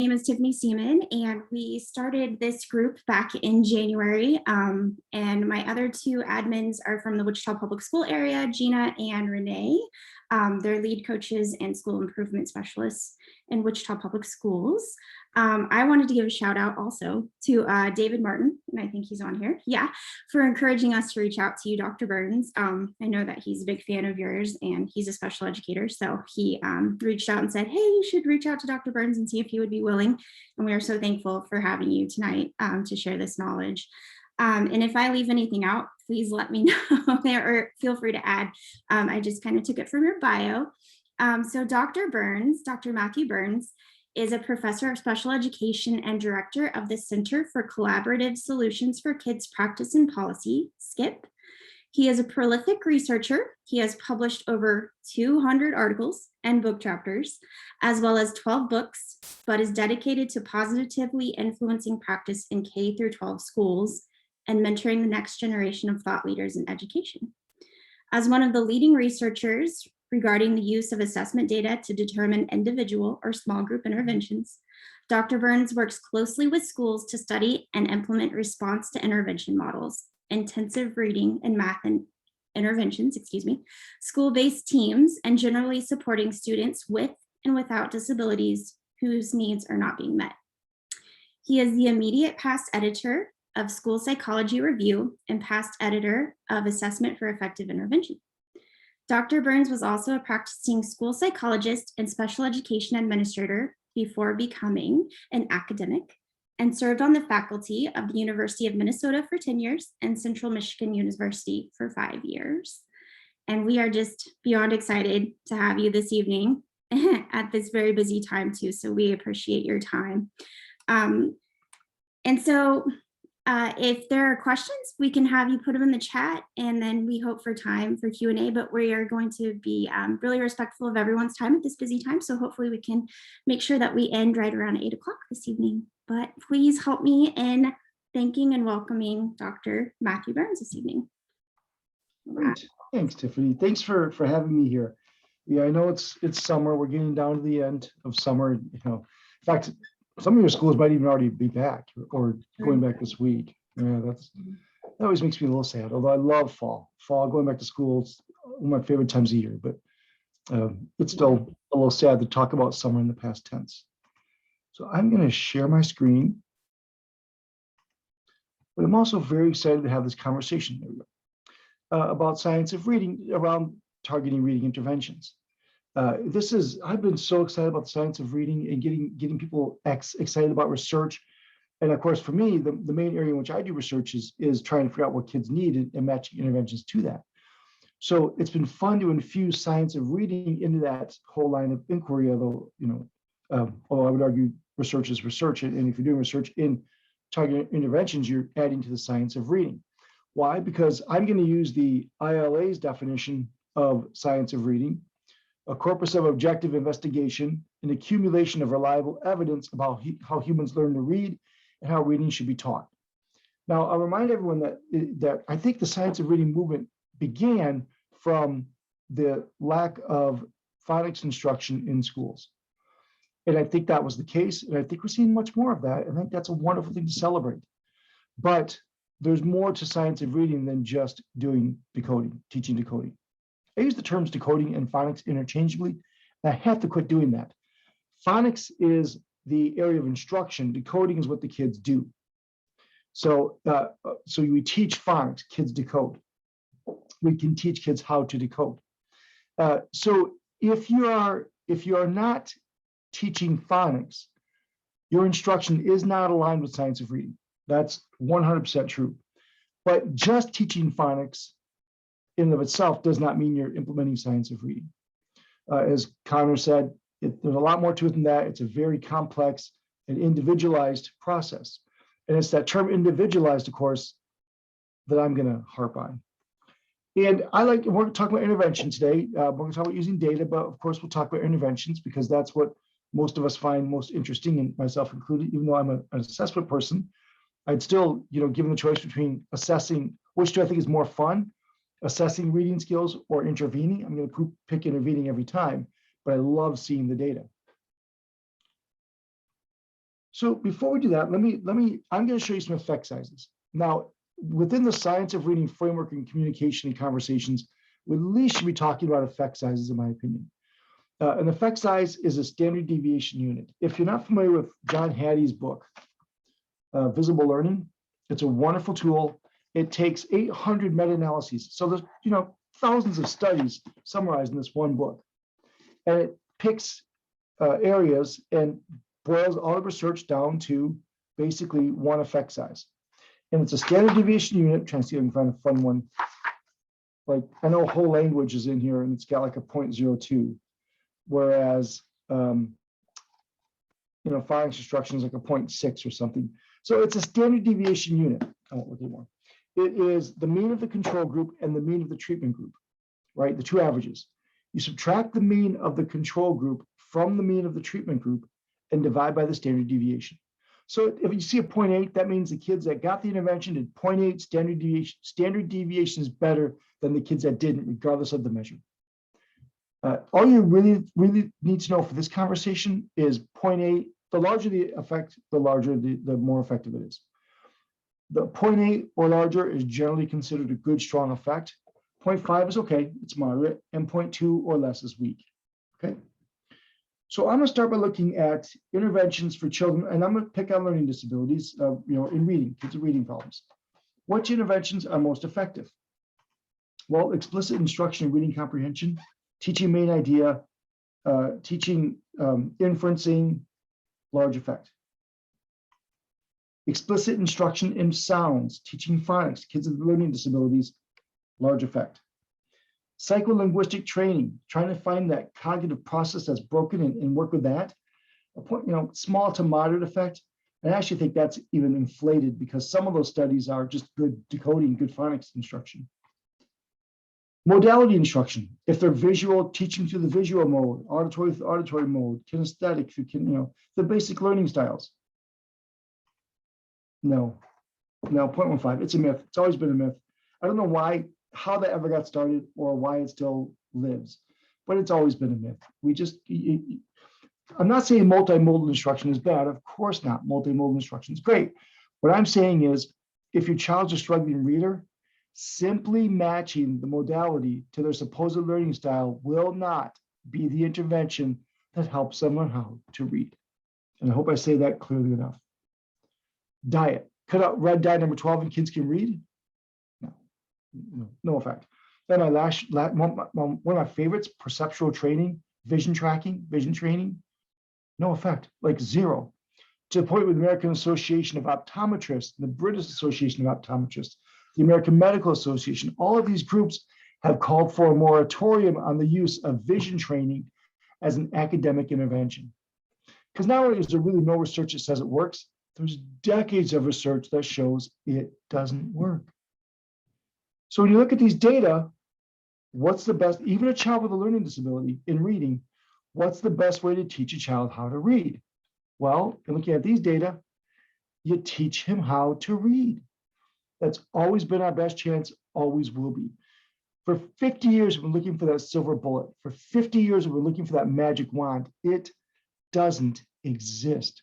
My name is Tiffany Seaman, and we started this group back in January. And my other two admins are from the Wichita Public School area, Gina and Renee. They're lead coaches and school improvement specialists in Wichita Public Schools. I wanted to give a shout out also to David Martin, and I think he's on here, for encouraging us to reach out to you, Dr. Burns. I know that he's a big fan of yours and he's a special educator. So he reached out and said, hey, you should reach out to Dr. Burns and see if he would be willing. And we are so thankful for having you tonight to share this knowledge. And if I leave anything out, please let me know or feel free to add. I just kind of took it from your bio. So Dr. Burns, Dr. Matthew Burns, is a professor of special education and director of the Center for Collaborative Solutions for Kids Practice and Policy, SKiPP. He is a prolific researcher. He has published over 200 articles and book chapters, as well as 12 books, but is dedicated to positively influencing practice in K through 12 schools and mentoring the next generation of thought leaders in education. As one of the leading researchers regarding the use of assessment data to determine individual or small group interventions, Dr. Burns works closely with schools to study and implement response to intervention models, intensive reading and math and interventions, school-based teams, and generally supporting students with and without disabilities whose needs are not being met. He is the immediate past editor of School Psychology Review and past editor of Assessment for Effective Intervention. Dr. Burns was also a practicing school psychologist and special education administrator before becoming an academic, and served on the faculty of the University of Minnesota for 10 years and Central Michigan University for 5 years. And we are just beyond excited to have you this evening at this very busy time too, so we appreciate your time. And so if there are questions, we can have you put them in the chat, and then we hope for time for Q&A, but we are going to be really respectful of everyone's time at this busy time. So hopefully we can make sure that we end right around 8 o'clock this evening. But please help me in thanking and welcoming Dr. Matthew Burns this evening. Great. Thanks, Tiffany. Thanks for having me here. Yeah, I know it's summer. We're getting down to the end of summer. In fact, some of your schools might even already be back or going back this week. Yeah, that always makes me a little sad. Although I love fall. Fall, going back to school, is one of my favorite times of year. But it's still a little sad to talk about summer in the past tense. So I'm going to share my screen. But I'm also very excited to have this conversation about science of reading around targeting reading interventions. I've been so excited about the science of reading and getting people excited about research. And of course, for me, the main area in which I do research is trying to figure out what kids need and matching interventions to that. So it's been fun to infuse science of reading into that whole line of inquiry, although I would argue research is research. And if you're doing research in targeted interventions, you're adding to the science of reading. Why? Because I'm going to use the ILA's definition of science of reading: a corpus of objective investigation, an accumulation of reliable evidence about how humans learn to read and how reading should be taught. Now, I'll remind everyone that I think the science of reading movement began from the lack of phonics instruction in schools. And I think that was the case. And I think we're seeing much more of that. I think that's a wonderful thing to celebrate. But there's more to science of reading than just doing decoding, teaching decoding. I use the terms decoding and phonics interchangeably, and I have to quit doing that. Phonics is the area of instruction. Decoding is what the kids do. So we teach phonics, kids decode. We can teach kids how to decode. So if you are not teaching phonics, your instruction is not aligned with science of reading. That's 100% true. But just teaching phonics in and of itself does not mean you're implementing science of reading. As Connor said, there's a lot more to it than that. It's a very complex and individualized process. And it's that term individualized, of course, that I'm going to harp on. And we're going to talk about intervention today. We're going to talk about using data, but of course, we'll talk about interventions because that's what most of us find most interesting, and myself included. Even though I'm an assessment person, I'd still, given the choice between assessing, which do I think is more fun, assessing reading skills or intervening, I'm going to pick intervening every time, but I love seeing the data. So before we do that, I'm going to show you some effect sizes. Now, within the science of reading framework and communication and conversations, we at least should be talking about effect sizes, in my opinion. An effect size is a standard deviation unit. If you're not familiar with John Hattie's book, Visible Learning, it's a wonderful tool. It takes 800 meta-analyses. So there's, thousands of studies summarized in this one book. And it picks areas and boils all the research down to basically one effect size. And it's a standard deviation unit. I'm trying to see if I can find a fun one. Like, I know whole language is in here and it's got like a 0.02, whereas phonics instruction is like a 0.6 or something. So it's a standard deviation unit. I won't look anymore. It is the mean of the control group and the mean of the treatment group, right? The two averages. You subtract the mean of the control group from the mean of the treatment group and divide by the standard deviation. So if you see a 0.8, that means the kids that got the intervention did 0.8 standard deviation. Standard deviation is better than the kids that didn't, regardless of the measure. All you really need to know for this conversation is 0.8. The larger the effect, the larger the more effective it is. The 0.8 or larger is generally considered a good, strong effect. 0.5 is okay, it's moderate, and 0.2 or less is weak. Okay. So I'm going to start by looking at interventions for children, and I'm going to pick on learning disabilities, in reading, kids with reading problems. Which interventions are most effective? Well, explicit instruction in reading comprehension, teaching main idea, teaching inferencing, large effect. Explicit instruction in sounds, teaching phonics, kids with learning disabilities, large effect. Psycholinguistic training, trying to find that cognitive process that's broken and work with that. A point, small to moderate effect. And I actually think that's even inflated because some of those studies are just good decoding, good phonics instruction. Modality instruction, if they're visual, teaching through the visual mode, auditory through auditory mode, kinesthetic through, the basic learning styles. No, 0.15, it's a myth. It's always been a myth. I don't know how that ever got started or why it still lives, but it's always been a myth. I'm not saying multimodal instruction is bad. Of course not. Multimodal instruction is great. What I'm saying is if your child's a struggling reader, simply matching the modality to their supposed learning style will not be the intervention that helps them learn how to read. And I hope I say that clearly enough. Diet. Cut out red dye number 12 and kids can read? No effect. Then one of my favorites, perceptual training, vision training, no effect, like zero. To the point where the American Association of Optometrists, the British Association of Optometrists, the American Medical Association, all of these groups have called for a moratorium on the use of vision training as an academic intervention. Because not only is there really no research that says it works, there's decades of research that shows it doesn't work. So when you look at these data, what's the best, even a child with a learning disability in reading, what's the best way to teach a child how to read? Well, in looking at these data, you teach him how to read. That's always been our best chance, always will be. For 50 years, we've been looking for that silver bullet. For 50 years, we've been looking for that magic wand. It doesn't exist.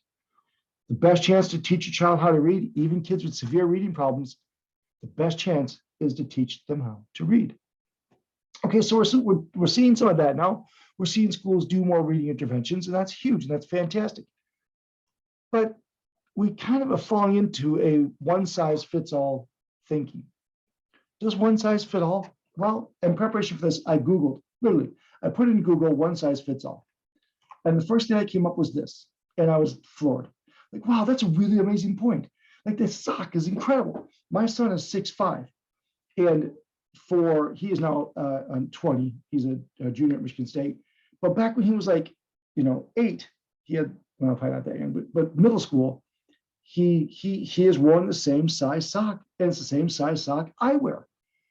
The best chance to teach a child how to read, even kids with severe reading problems, the best chance is to teach them how to read. Okay, so we're seeing some of that now. We're seeing schools do more reading interventions, and that's huge, and that's fantastic. But we kind of are falling into a one-size-fits-all thinking. Does one size fit all? Well, in preparation for this, I Googled, literally, I put in Google one size fits all. And the first thing that came up was this, and I was floored. Like, wow, that's a really amazing point. Like, this sock is incredible. My son is 6'5", and he is now 20. He's a junior at Michigan State. But back when he was like, 8, he had, well, probably not that young, but middle school, he has worn the same size sock, and it's the same size sock I wear.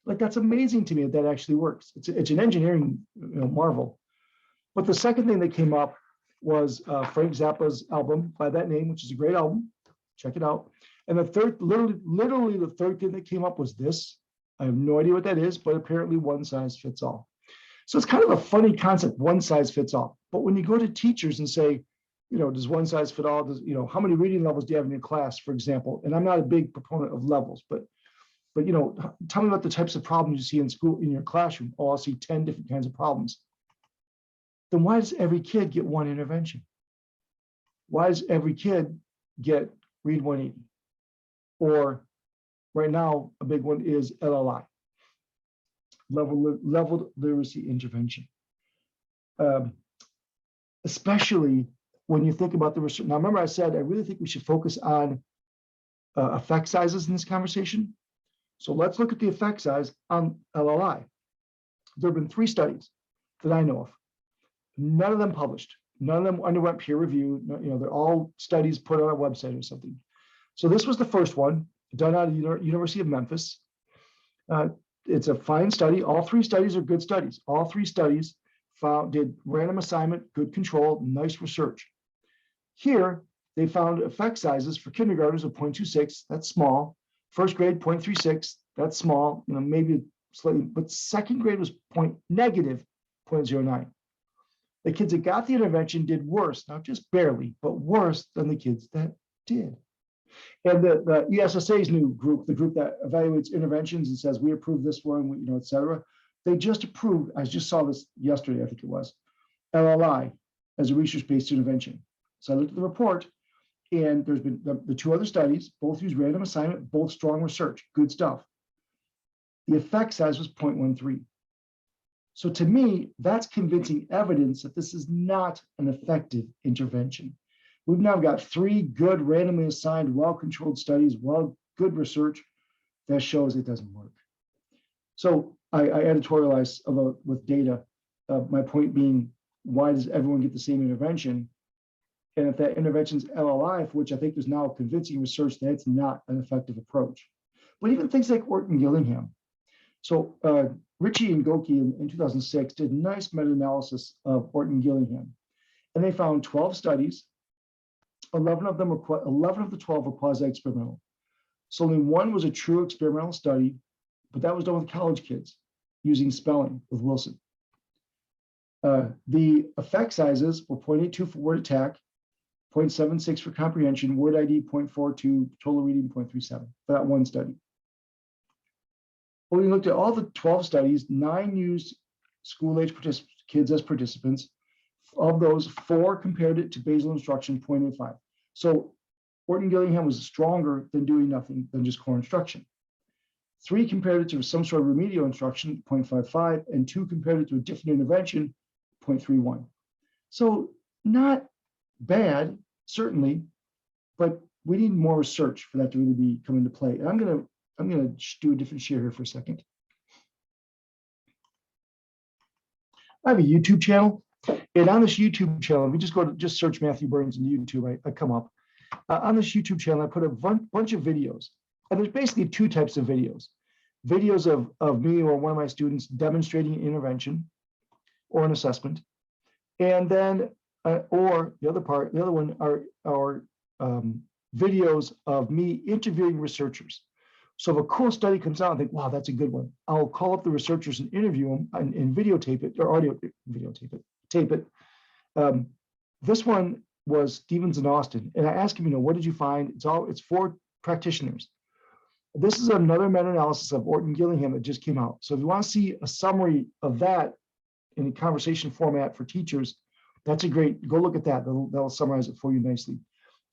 Like, that's amazing to me that actually works. It's an engineering marvel. But the second thing that came up was Frank Zappa's album by that name, which is a great album. Check it out. And the third, literally the third thing that came up was this. I have no idea what that is, but apparently one size fits all. So it's kind of a funny concept, one size fits all. But when you go to teachers and say, does one size fit all? Does, how many reading levels do you have in your class, for example? And I'm not a big proponent of levels, but tell me about the types of problems you see in school, in your classroom. Oh, I'll see 10 different kinds of problems. Then why does every kid get one intervention? Why does every kid get Read 180? Or right now, a big one is LLI, leveled literacy intervention. Especially when you think about the research. Now, remember I said, I really think we should focus on effect sizes in this conversation. So let's look at the effect size on LLI. There have been 3 studies that I know of. None of them published. None of them underwent peer review. They're all studies put on a website or something. So this was the first one done out of the University of Memphis. It's a fine study. All 3 studies are good studies. All 3 studies did random assignment, good control, nice research. Here, they found effect sizes for kindergartners of 0.26, that's small. First grade, 0.36, that's small, maybe slightly, but second grade was negative 0.09. The kids that got the intervention did worse, not just barely, but worse than the kids that did. And the ESSA's new group, the group that evaluates interventions and says, we approve this one, et cetera, they just approved, I just saw this yesterday, I think it was, LLI as a research-based intervention. So I looked at the report, and there's been the 2 other studies, both use random assignment, both strong research, good stuff. The effect size was 0.13. So to me, that's convincing evidence that this is not an effective intervention. We've now got 3 good randomly assigned, well-controlled studies, good research that shows it doesn't work. So I editorialized with data, my point being, why does everyone get the same intervention? And if that intervention is LLI, for which I think there's now convincing research that it's not an effective approach. But even things like Orton-Gillingham. So Ritchie and Goki in 2006 did a nice meta-analysis of Orton-Gillingham. And they found 12 studies. 11 of the 12 were quasi-experimental. So only 1 was a true experimental study, but that was done with college kids using spelling with Wilson. The effect sizes were 0.82 for word attack, 0.76 for comprehension, word ID 0.42, total reading 0.37 for that 1 study. When we looked at all the 12 studies, 9 used school-age kids as participants. Of those, 4 compared it to basal instruction, 0.85. So Orton-Gillingham was stronger than doing nothing than just core instruction. 3 compared it to some sort of remedial instruction, 0.55, and 2 compared it to a different intervention, 0.31. So not bad, certainly, but we need more research for that to really come into play. And I'm gonna do a different share here for a second. I have a YouTube channel, and on this YouTube channel, if you just search Matthew Burns in YouTube, I come up. On this YouTube channel, I put a bunch of videos, and there's basically 2 types of videos. Videos of me or one of my students demonstrating an intervention or an assessment, and then or the other one are videos of me interviewing researchers. So if a cool study comes out, I think, wow, that's a good one. I'll call up the researchers and interview them and videotape it, or audio videotape it, tape it. This one was Stevens and Austin, and I asked him, what did you find? It's 4 practitioners. This is another meta-analysis of Orton-Gillingham that just came out. So if you want to see a summary of that in a conversation format for teachers, that's a great, go look at that. That'll summarize it for you nicely.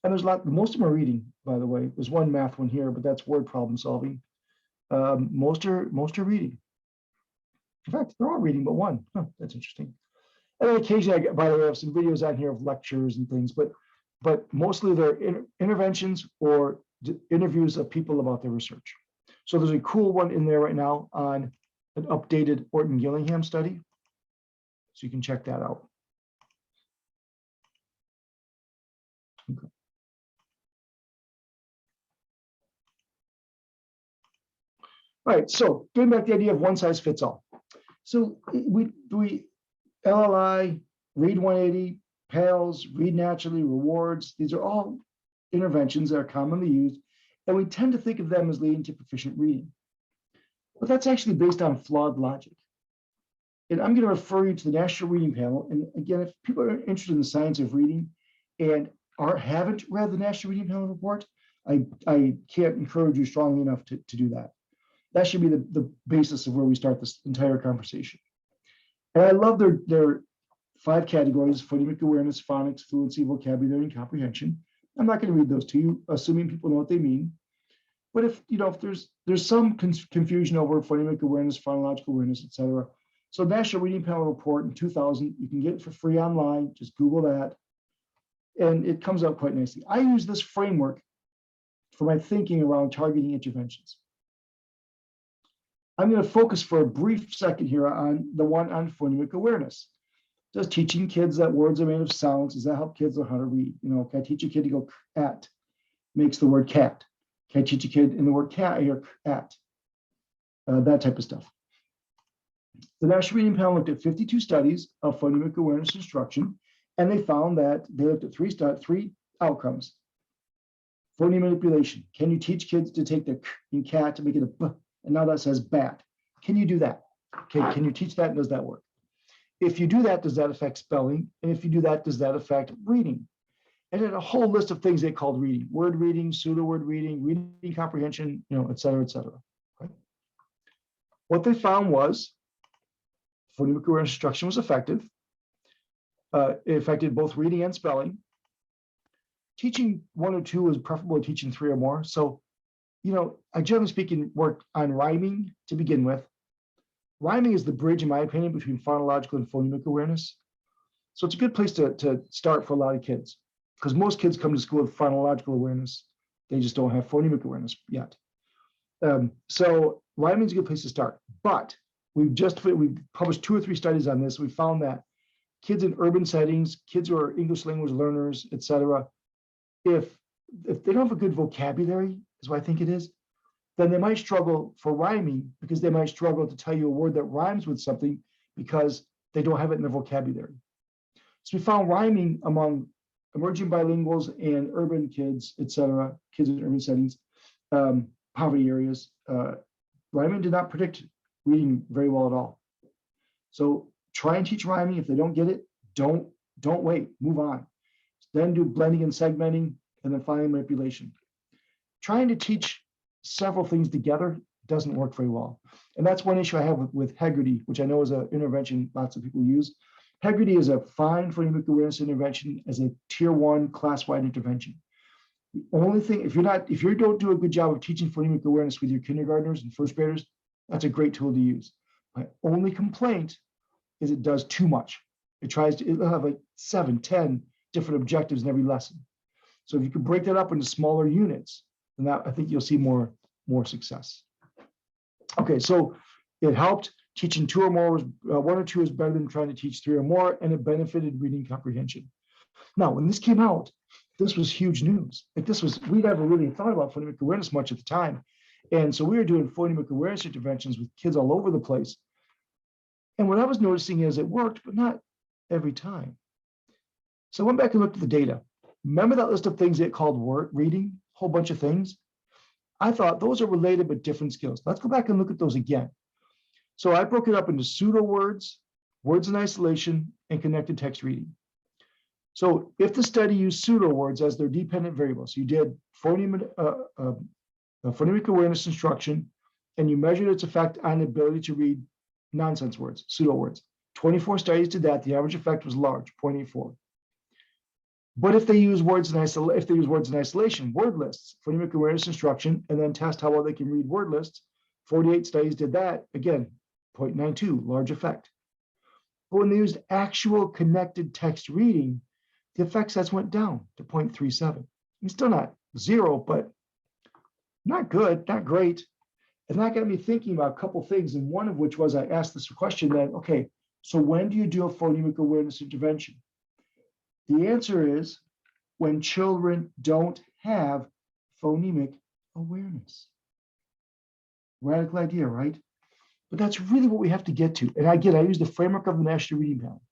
And there's a lot, most of them are reading, by the way. There's 1 math one here, but that's word problem solving. Most are reading. In fact, they're all reading, but 1. Huh, that's interesting. And then occasionally, by the way, I have some videos on here of lectures and things, but mostly they're interventions or interviews of people about their research. So there's a cool one in there right now on an updated Orton-Gillingham study. So you can check that out. Okay. All right, so getting back to the idea of one size fits all. So we LLI, Read 180, PALS, Read Naturally, rewards, these are all interventions that are commonly used, and we tend to think of them as leading to proficient reading. But that's actually based on flawed logic. And I'm going to refer you to the National Reading Panel. And again, if people are interested in the science of reading, and haven't read the National Reading Panel report, I can't encourage you strongly enough to do that. That should be the basis of where we start this entire conversation. And I love their 5 categories: phonemic awareness, phonics, fluency, vocabulary, and comprehension. I'm not going to read those to you, assuming people know what they mean. But if there's some confusion over phonemic awareness, phonological awareness, etc. So National Reading Panel report in 2000, you can get it for free online. Just Google that, and it comes out quite nicely. I use this framework for my thinking around targeting interventions. I'm going to focus for a brief second here on the one on phonemic awareness. Does teaching kids that words are made of sounds, does that help kids learn how to read? Can I teach a kid to go cat? Makes the word cat. Can I teach a kid in the word cat, I hear at? That type of stuff. The National Reading Panel looked at 52 studies of phonemic awareness instruction, and they found that they looked at three outcomes. Phoneme manipulation. Can you teach kids to take the k in cat to make it a b, and now that says bat? Can you do that? Okay, can you teach that, and does that work? If you do that, does that affect spelling? And if you do that, does that affect reading? And then a whole list of things they called reading: word reading, pseudo word reading, reading comprehension, et cetera, et cetera. Right? What they found was phonemic awareness instruction was effective. It affected both reading and spelling. Teaching 1 or 2 is preferable to teaching 3 or more. So, I generally speaking work on rhyming to begin with. Rhyming is the bridge, in my opinion, between phonological and phonemic awareness. So it's a good place to start for a lot of kids, because most kids come to school with phonological awareness. They just don't have phonemic awareness yet. So rhyming is a good place to start. But we've published 2 or 3 studies on this. We found that kids in urban settings, kids who are English language learners, et cetera, if they don't have a good vocabulary, is what I think it is, then they might struggle for rhyming, because they might struggle to tell you a word that rhymes with something because they don't have it in their vocabulary. So we found rhyming among emerging bilinguals and urban kids, et cetera, kids in urban settings, poverty areas. Rhyming did not predict reading very well at all. So try and teach rhyming. If they don't get it, don't wait, move on. Then do blending and segmenting, and then finally manipulation. Trying to teach several things together doesn't work very well. And that's one issue I have with Hegarty, which I know is an intervention lots of people use. Hegarty is a fine phonemic awareness intervention as a tier 1 class-wide intervention. The only thing, if you don't do a good job of teaching phonemic awareness with your kindergartners and first graders, that's a great tool to use. My only complaint is it does too much. It'll have like 7, 10 different objectives in every lesson. So if you can break that up into smaller units, then I think you'll see more success. Okay, so it helped. Teaching 2 or more was 1 or 2 is better than trying to teach 3 or more, and it benefited reading comprehension. Now, when this came out, this was huge news. We never really thought about phonemic awareness much at the time. And so we were doing phonemic awareness interventions with kids all over the place. And what I was noticing is it worked, but not every time. So I went back and looked at the data. Remember that list of things it called word reading, a whole bunch of things? I thought those are related but different skills. Let's go back and look at those again. So I broke it up into pseudo words, words in isolation, and connected text reading. So if the study used pseudo words as their dependent variables, you did phonemic awareness instruction, and you measured its effect on the ability to read nonsense words, pseudo words. 24 studies did that. The average effect was large, 0.84. But if they use words in isolation, word lists, phonemic awareness instruction, and then test how well they can read word lists, 48 studies did that. Again, 0.92, large effect. But when they used actual connected text reading, the effect size went down to 0.37. It's still not 0, but not good, not great. And that got me thinking about a couple things, and one of which was I asked this question then, okay, so when do you do a phonemic awareness intervention? The answer is when children don't have phonemic awareness. Radical idea, right? But that's really what we have to get to. And again, I use the framework of the National Reading Panel.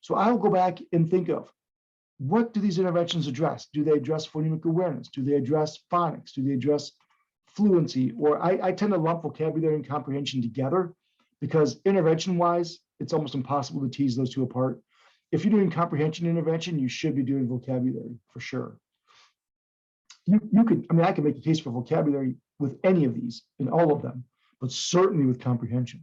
So I'll go back and think of, what do these interventions address? Do they address phonemic awareness? Do they address phonics? Do they address fluency? Or I tend to lump vocabulary and comprehension together, because intervention-wise, it's almost impossible to tease those two apart. If you're doing comprehension intervention, you should be doing vocabulary for sure. You could, I mean, I can make a case for vocabulary with any of these, in all of them, but certainly with comprehension.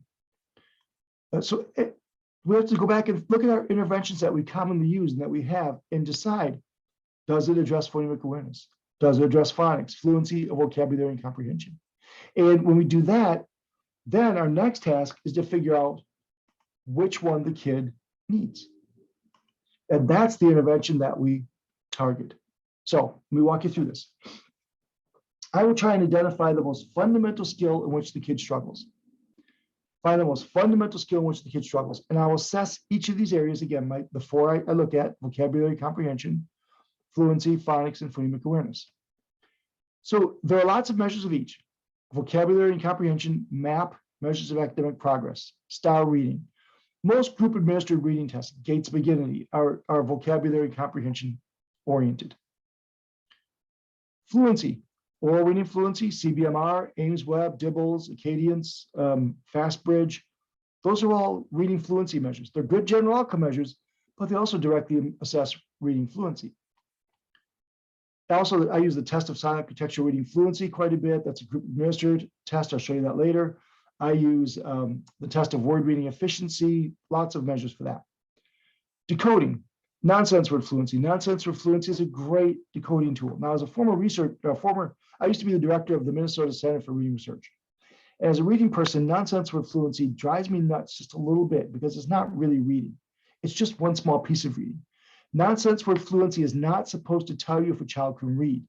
We have to go back and look at our interventions that we commonly use and that we have and decide, does it address phonemic awareness? Does it address phonics, fluency, vocabulary, and comprehension? And when we do that, then our next task is to figure out which one the kid needs. And that's the intervention that we target. So let me walk you through this. I will try and identify the most fundamental skill in which the kid struggles. Find the most fundamental skill in which the kid struggles. And I will assess each of these areas again, the four I look at: vocabulary, comprehension, fluency, phonics, and phonemic awareness. So there are lots of measures of each. Vocabulary and comprehension map measures of academic progress, style reading. Most group administered reading tests, Gates Beginning, are vocabulary and comprehension oriented. Fluency, oral reading fluency, CBMR, Ames Web, Dibbles, Acadians, FastBridge. Those are all reading fluency measures. They're good general outcome measures, but they also directly assess reading fluency. Also, I use the test of silent contextual reading fluency quite a bit. That's a group administered test. I'll show you that later. I use the test of word reading efficiency, lots of measures for that. Decoding, nonsense word fluency. Nonsense word fluency is a great decoding tool. Now, as a former I used to be the director of the Minnesota Center for Reading Research. And as a reading person, nonsense word fluency drives me nuts just a little bit because it's not really reading. It's just one small piece of reading. Nonsense word fluency is not supposed to tell you if a child can read.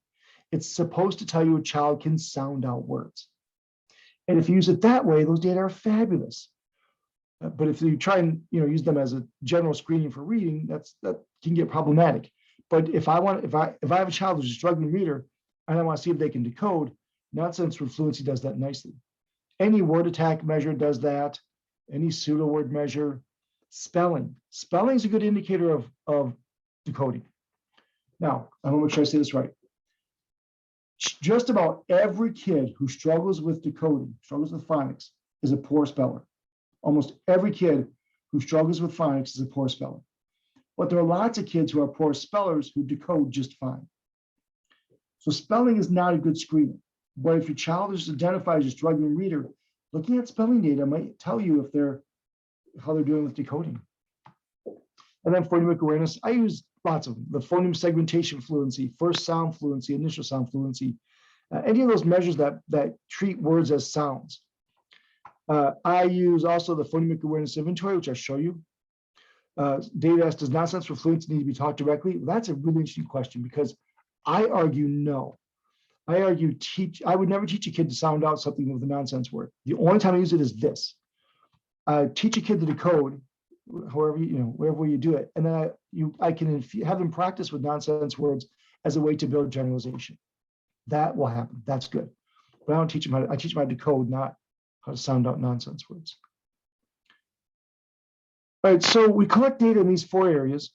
It's supposed to tell you a child can sound out words. And if you use it that way, those data are fabulous. But if you try and use them as a general screening for reading, that can get problematic. But if I have a child who's a struggling reader and I want to see if they can decode, nonsense word fluency does that nicely. Any word attack measure does that. Any pseudo word measure. Spelling is a good indicator of decoding. Now, I want to make sure I say this right. Just about every kid who struggles with decoding, struggles with phonics, is a poor speller. Almost every kid who struggles with phonics is a poor speller. But there are lots of kids who are poor spellers who decode just fine. So spelling is not a good screener. But if your child is identified as a struggling reader, looking at spelling data might tell you how they're doing with decoding. And then phonemic awareness, I use lots of them. The phoneme segmentation fluency, first sound fluency, initial sound fluency, any of those measures that treat words as sounds. I use also the phonemic awareness inventory, which I'll show you. Data does nonsense for fluency need to be taught directly? Well, that's a really interesting question because I argue no. I argue I would never teach a kid to sound out something with a nonsense word. The only time I use it is this. Teach a kid to decode, wherever you do it, and then I can have them practice with nonsense words as a way to build generalization. That will happen. That's good. But I don't teach them I teach them how to decode, not how to sound out nonsense words. All right, so we collect data in these four areas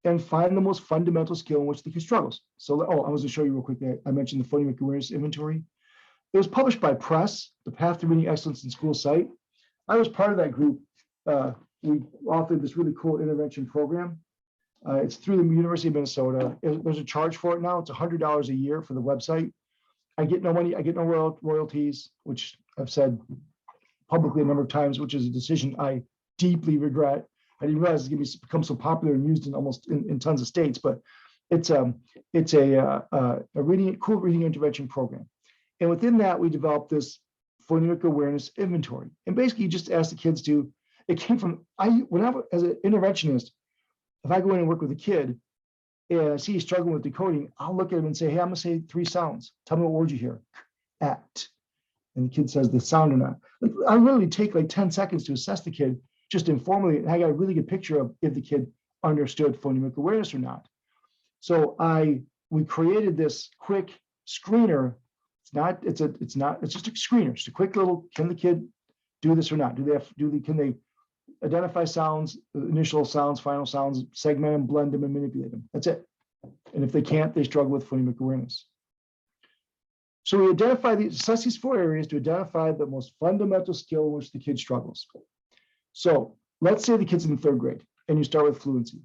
and find the most fundamental skill in which the kid struggles. So, I was going to show you real quick. I mentioned the phonemic awareness inventory. It was published by Press, the Path to Reading Excellence in School site. I was part of that group. We authored this really cool intervention program. It's through the University of Minnesota. There's a charge for it now. It's $100 a year for the website. I get no money. I get no royalties, which I've said publicly a number of times, which is a decision I deeply regret. I didn't realize it's going to become so popular and used in tons of states, but it's a cool reading intervention program. And within that, we developed this phonemic awareness inventory. And basically, you just ask the kids to. It came from as an interventionist, if I go in and work with a kid and I see he's struggling with decoding, I'll look at him and say, hey, I'm going to say 3 sounds. Tell me what word you hear. At. And the kid says the sound or not. I literally take 10 seconds to assess the kid just informally, and I got a really good picture of if the kid understood phonemic awareness or not. So we created this quick screener. It's just a screener, just a quick little, can the kid do this or not? Can they identify sounds, initial sounds, final sounds, segment them, blend them, and manipulate them? That's it. And if they can't, they struggle with phonemic awareness. So we assess these 4 areas to identify the most fundamental skill in which the kid struggles. So let's say the kid's in the 3rd grade and you start with fluency.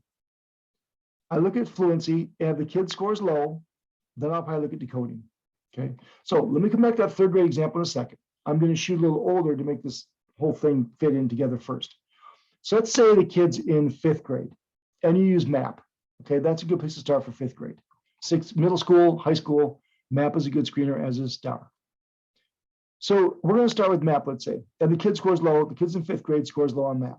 I look at fluency, and if the kid scores low, then I'll probably look at decoding. Okay, so let me come back to that third grade example in a second. I'm going to shoot a little older to make this whole thing fit in together first. So let's say the kid's in 5th grade and you use MAP. Okay, that's a good place to start for 5th grade. Middle school, high school, MAP is a good screener, as is STAR. So we're going to start with MAP, let's say, and the kid scores low. The kid's in 5th grade scores low on MAP.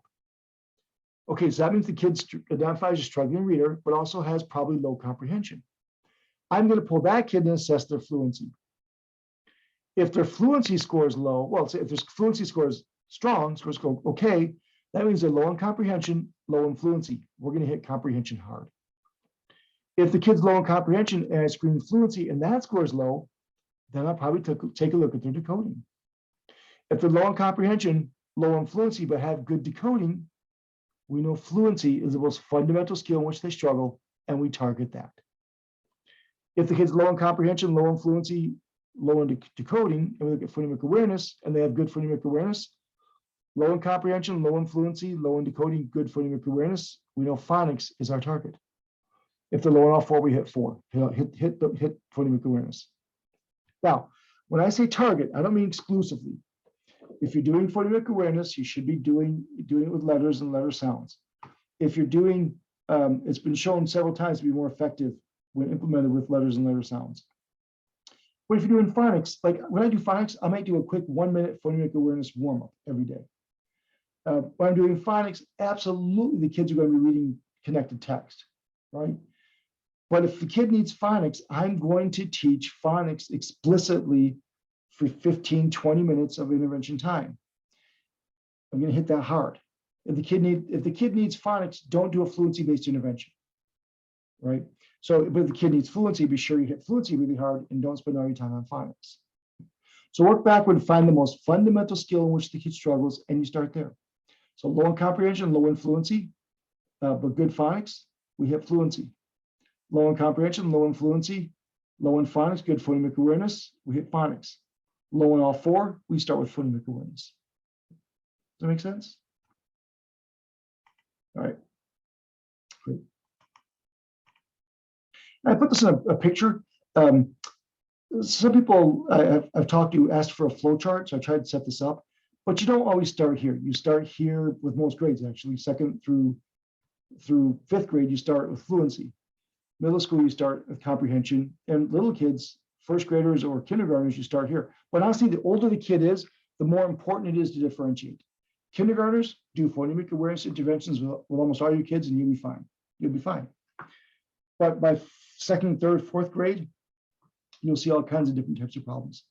Okay, so that means the kid identifies as a struggling reader, but also has probably low comprehension. I'm going to pull that kid and assess their fluency. If their fluency scores low, well, if their fluency scores strong, scores go okay, that means they're low in comprehension, low in fluency. We're going to hit comprehension hard. If the kid's low in comprehension and I screen fluency and that scores low, then I'll probably take a look at their decoding. If they're low in comprehension, low in fluency, but have good decoding, we know fluency is the most fundamental skill in which they struggle, and we target that. If the kid's low in comprehension, low in fluency, low in decoding, and we look at phonemic awareness, and they have good phonemic awareness, low in comprehension, low in fluency, low in decoding, good phonemic awareness, we know phonics is our target. If they're low in all 4, we hit 4, hit phonemic awareness. Now, when I say target, I don't mean exclusively. If you're doing phonemic awareness, you should be doing it with letters and letter sounds. If you're doing, it's been shown several times to be more effective when implemented with letters and letter sounds. But if you're doing phonics, like when I do phonics, I might do a quick 1-minute phonemic awareness warm-up every day. When I'm doing phonics, absolutely the kids are going to be reading connected text, right? But if the kid needs phonics, I'm going to teach phonics explicitly for 15, 20 minutes of intervention time. I'm going to hit that hard. If the kid needs phonics, don't do a fluency-based intervention, right? So, but if the kid needs fluency, be sure you hit fluency really hard and don't spend all your time on phonics. So work backward and find the most fundamental skill in which the kid struggles, and you start there. So low in comprehension, low in fluency, but good phonics, we hit fluency. Low in comprehension, low in fluency, low in phonics, good phonemic awareness, we hit phonics. Low in all 4, we start with phonemic awareness. Does that make sense? All right, great. I put this in a picture. Some people I've talked to asked for a flow chart, so I tried to set this up, but you don't always start here. You start here with most grades, actually. 2nd through 5th grade, you start with fluency. Middle school, you start with comprehension, and little kids, 1st graders or kindergartners, you start here. But honestly, the older the kid is, the more important it is to differentiate. Kindergartners do phonemic awareness interventions with almost all your kids, and you'll be fine. You'll be fine. But by 2nd, 3rd, 4th grade, you'll see all kinds of different types of problems,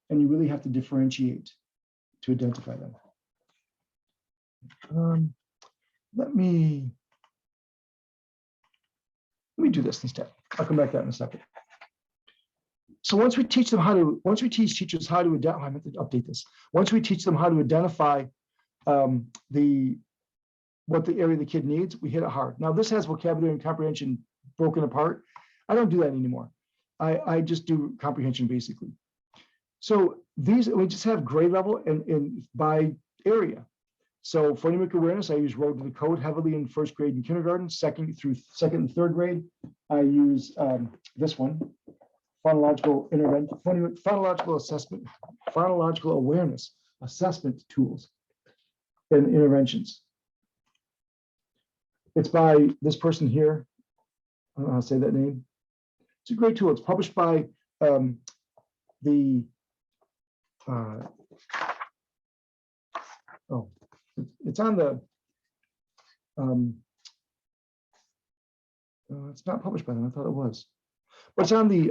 and you really have to differentiate to identify them. Let me do this instead. I'll come back to that in a second. So once we teach teachers how to identify, I meant to update this. Once we teach them how to identify what the area the kid needs, we hit it hard. Now this has vocabulary and comprehension broken apart. I don't do that anymore. I just do comprehension basically. So these, we just have grade level and by area. So phonemic awareness, I use Road to the Code heavily in 1st grade and kindergarten. 2nd and 3rd grade, I use this one, phonological intervention, phonological assessment, phonological awareness assessment tools and interventions. It's by this person here. I don't know how to say that name. It's a great tool. It's published by it's on the it's not published by them. I thought it was, but it's on the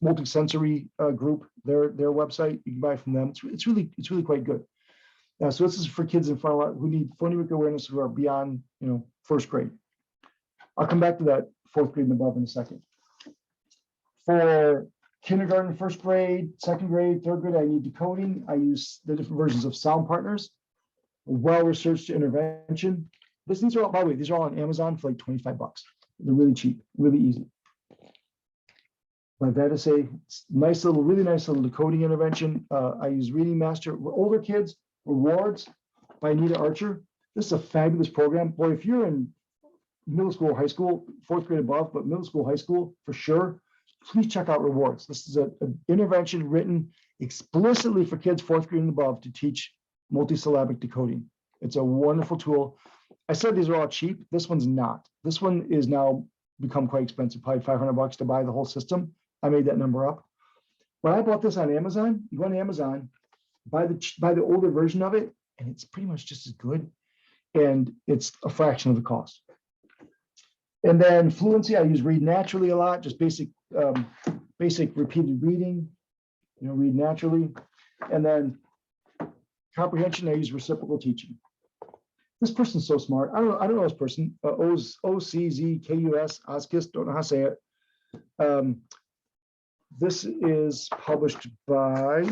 multisensory group. Their website. You can buy it from them. It's really quite good. So this is for kids in who need phonemic awareness who are beyond 1st grade. I'll come back to that 4th grade and above in a second. For kindergarten, 1st grade, 2nd grade, 3rd grade, I need decoding. I use the different versions of Sound Partners, well-researched intervention. These are all, by the way, these are all on Amazon for like 25 bucks. They're really cheap, really easy. Like that to say, really nice little decoding intervention. I use Reading Master. For older kids, Rewards by Anita Archer. This is a fabulous program. Boy, if you're in middle school, high school, fourth grade above, but middle school, high school for sure, please check out Rewards. This is an intervention written explicitly for kids fourth grade and above to teach multisyllabic decoding. It's a wonderful tool. I said these are all cheap. This one's not. This one is now become quite expensive, probably $500 to buy the whole system. I made that number up. When I bought this on Amazon, you go on Amazon, buy the older version of it, and it's pretty much just as good. And it's a fraction of the cost. And then Fluency, I use Read Naturally a lot, just basic repeated reading, read naturally. And then comprehension, I use reciprocal teaching. This person's so smart. I don't know this person. OCZKUS, Oskis, don't know how to say it. This is published by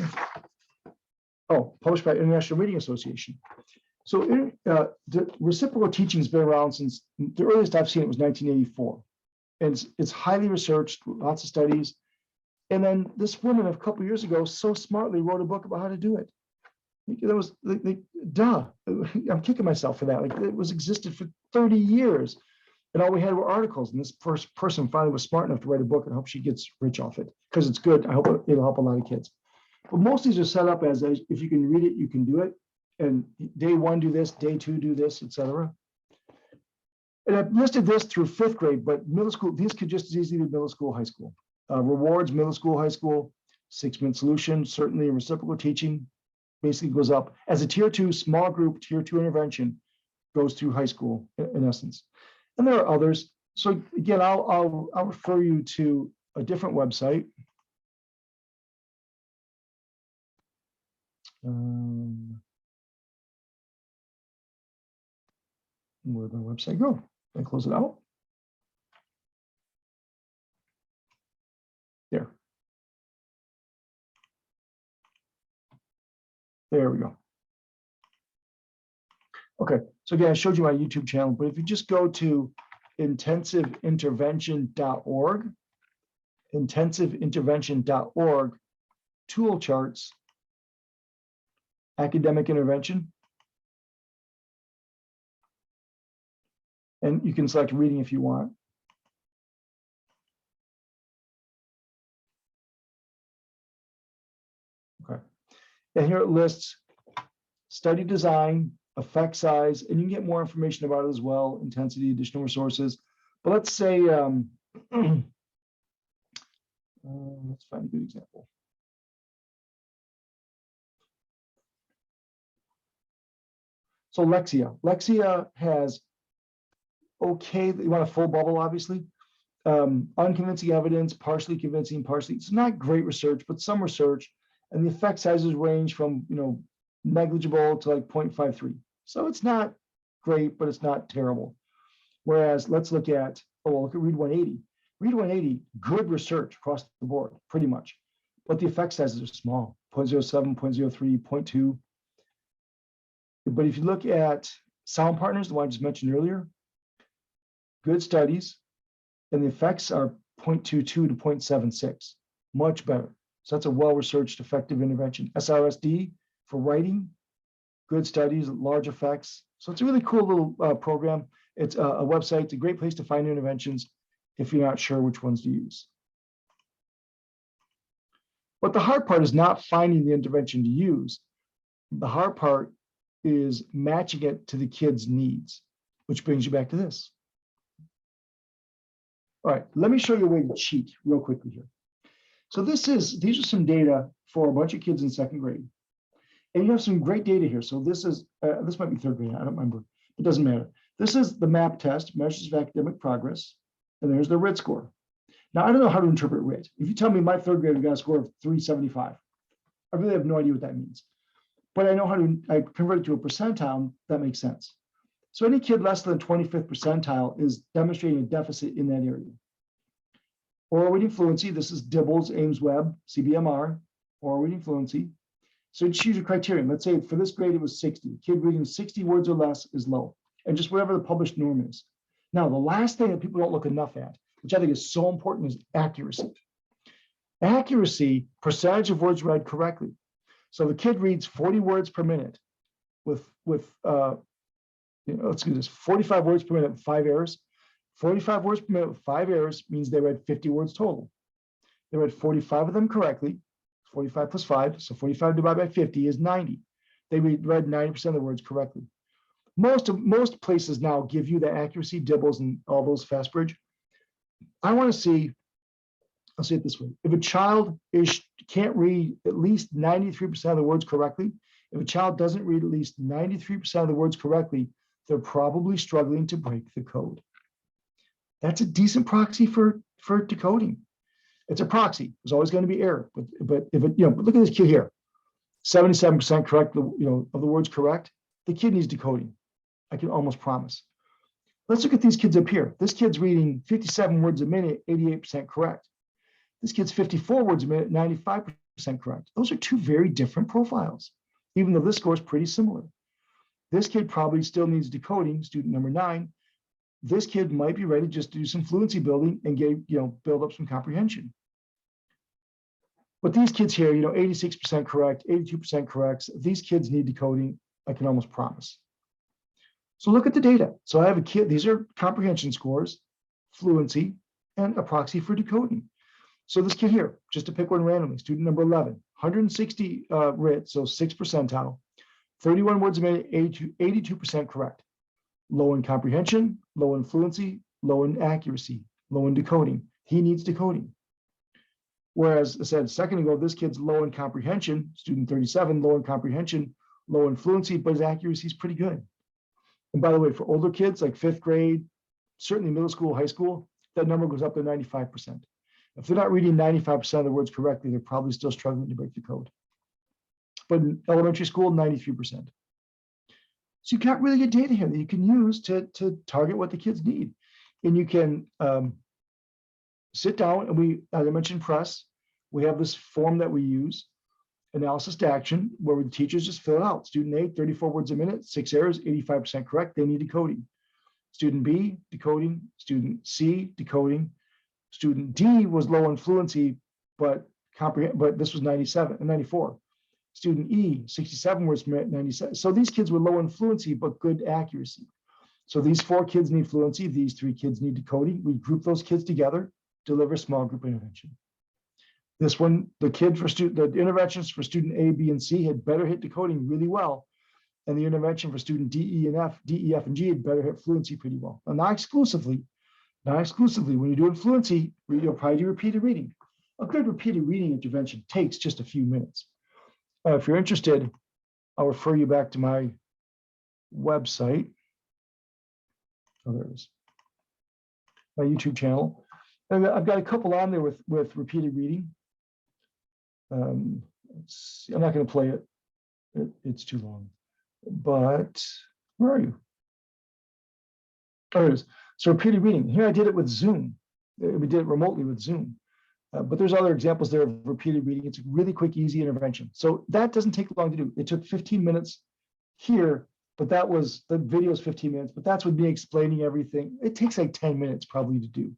International Reading Association. So the reciprocal teaching has been around since the earliest I've seen it was 1984. And it's highly researched, lots of studies. And then this woman a couple of years ago so smartly wrote a book about how to do it. That was duh. I'm kicking myself for that. Like it was existed for 30 years. And all we had were articles. And this first person finally was smart enough to write a book, and I hope she gets rich off it because it's good. I hope it'll help a lot of kids. But most of these are set up as if you can read it, you can do it. And day one, do this, day two, do this, etc. And I've listed this through fifth grade, but middle school, these could just as easily be middle school, high school. Rewards, middle school, high school, 6-minute solution, certainly reciprocal teaching basically goes up. As a tier 2 small group, tier 2 intervention goes through high school in essence. And there are others. So again, I'll refer you to a different website. Where'd my website go? Can I close it out? There. There we go. Okay, so again, I showed you my YouTube channel, but if you just go to intensiveintervention.org, intensiveintervention.org, tool charts, academic intervention, and you can select reading if you want. Okay, and here it lists study design, effect size, and you can get more information about it as well, intensity, additional resources. But let's say, let's find a good example. So Lexia has, okay, you want a full bubble, obviously. Unconvincing evidence, partially convincing, partially. It's not great research, but some research. And the effect sizes range from, negligible to like 0.53. So it's not great, but it's not terrible. Whereas let's look at Read 180. Read 180, good research across the board, pretty much. But the effect sizes are small, 0.07, 0.03, 0.2. But if you look at Sound Partners, the one I just mentioned earlier, good studies, and the effects are 0.22 to 0.76, much better. So that's a well-researched, effective intervention. SRSD for writing, good studies, large effects. So it's a really cool little program. It's a website. It's a great place to find interventions if you're not sure which ones to use. But the hard part is not finding the intervention to use. The hard part is matching it to the kid's needs, which brings you back to this. All right, let me show you a way to cheat real quickly here. So these are some data for a bunch of kids in second grade. And you have some great data here. So this might be third grade, I don't remember. It doesn't matter. This is the MAP test, measures of academic progress. And there's the RIT score. Now, I don't know how to interpret RIT. If you tell me my third grader got a score of 375, I really have no idea what that means. But I know how to convert it to a percentile. That makes sense. So any kid less than 25th percentile is demonstrating a deficit in that area. Oral reading fluency, this is Dibbles, Ames Webb, CBMR, oral reading fluency. So choose your criterion. Let's say for this grade, it was 60. A kid reading 60 words or less is low, and just whatever the published norm is. Now, the last thing that people don't look enough at, which I think is so important, is accuracy. Accuracy, percentage of words read correctly. So the kid reads 40 words per minute with let's do this, 45 words per minute, 5 errors. 45 words per minute with 5 errors means they read 50 words total. They read 45 of them correctly, 45 plus 5, so 45 divided by 50 is 90. They read 90% of the words correctly. Most places now give you the accuracy, Dibbles, and all those FastBridge. I want to see, I'll say it this way. If a child can't read at least 93% of the words correctly, if a child doesn't read at least 93% of the words correctly, they're probably struggling to break the code. That's a decent proxy for decoding. It's a proxy. There's always going to be error, but if it, but look at this kid here, 77% correct, of the words correct. The kid needs decoding. I can almost promise. Let's look at these kids up here. This kid's reading 57 words a minute, 88% correct. This kid's 54 words a minute, 95% correct. Those are two very different profiles, even though this score is pretty similar. This kid probably still needs decoding, student number 9. This kid might be ready just to do some fluency building and build up some comprehension. But these kids here, 86% correct, 82% correct. These kids need decoding, I can almost promise. So look at the data. So I have a kid, these are comprehension scores, fluency, and a proxy for decoding. So this kid here, just to pick one randomly, student number 11, 160 RIT, so 6th percentile, 31 words a minute, 82% correct. Low in comprehension, low in fluency, low in accuracy, low in decoding. He needs decoding. Whereas I said a second ago, this kid's low in comprehension, student 37, low in comprehension, low in fluency, but his accuracy is pretty good. And by the way, for older kids like 5th grade, certainly middle school, high school, that number goes up to 95%. If they're not reading 95% of the words correctly, they're probably still struggling to break the code. But in elementary school, 93%. So you got really good data here that you can use to target what the kids need. And you can sit down and as I mentioned, press. We have this form that we use, analysis to action, where the teachers just fill it out. Student A, 34 words a minute, 6 errors, 85% correct. They need decoding. Student B, decoding. Student C, decoding. Student D was low in fluency, but this was 94. Student E, 67 words per minute, 97. So these kids were low in fluency, but good accuracy. So these 4 kids need fluency. These 3 kids need decoding. We group those kids together, deliver small group intervention. This one, the interventions for student A, B, and C had better hit decoding really well. And the intervention for student D, E, F, and G had better hit fluency pretty well. Now, not exclusively. When you're doing fluency, you'll probably do repeated reading. A good repeated reading intervention takes just a few minutes. If you're interested, I'll refer you back to my website. Oh, there it is. My YouTube channel. And I've got a couple on there with repeated reading. I'm not going to play it. It's too long. But where are you? Oh, there it is. So repeated reading. Here I did it with Zoom. We did it remotely with Zoom. But there's other examples there of repeated reading. It's a really quick, easy intervention. So that doesn't take long to do. It took 15 minutes here, but the video is 15 minutes, but that's with me explaining everything. It takes like 10 minutes probably to do.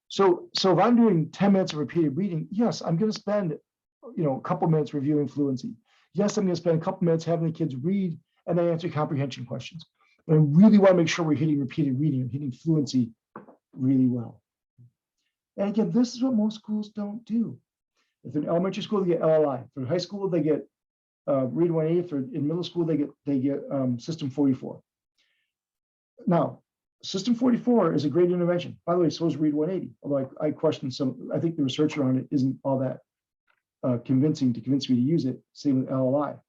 So if I'm doing 10 minutes of repeated reading, yes, I'm going to spend, a couple minutes reviewing fluency. Yes, I'm going to spend a couple minutes having the kids read and then answer comprehension questions. But I really want to make sure we're hitting repeated reading and hitting fluency really well. And again, this is what most schools don't do. If in elementary school, they get LLI. For high school, they get Read 180. For in middle school, they get System 44. Now, System 44 is a great intervention. By the way, so is Read 180. Although I question I think the research around it isn't all that convincing to convince me to use it. Same with LLI.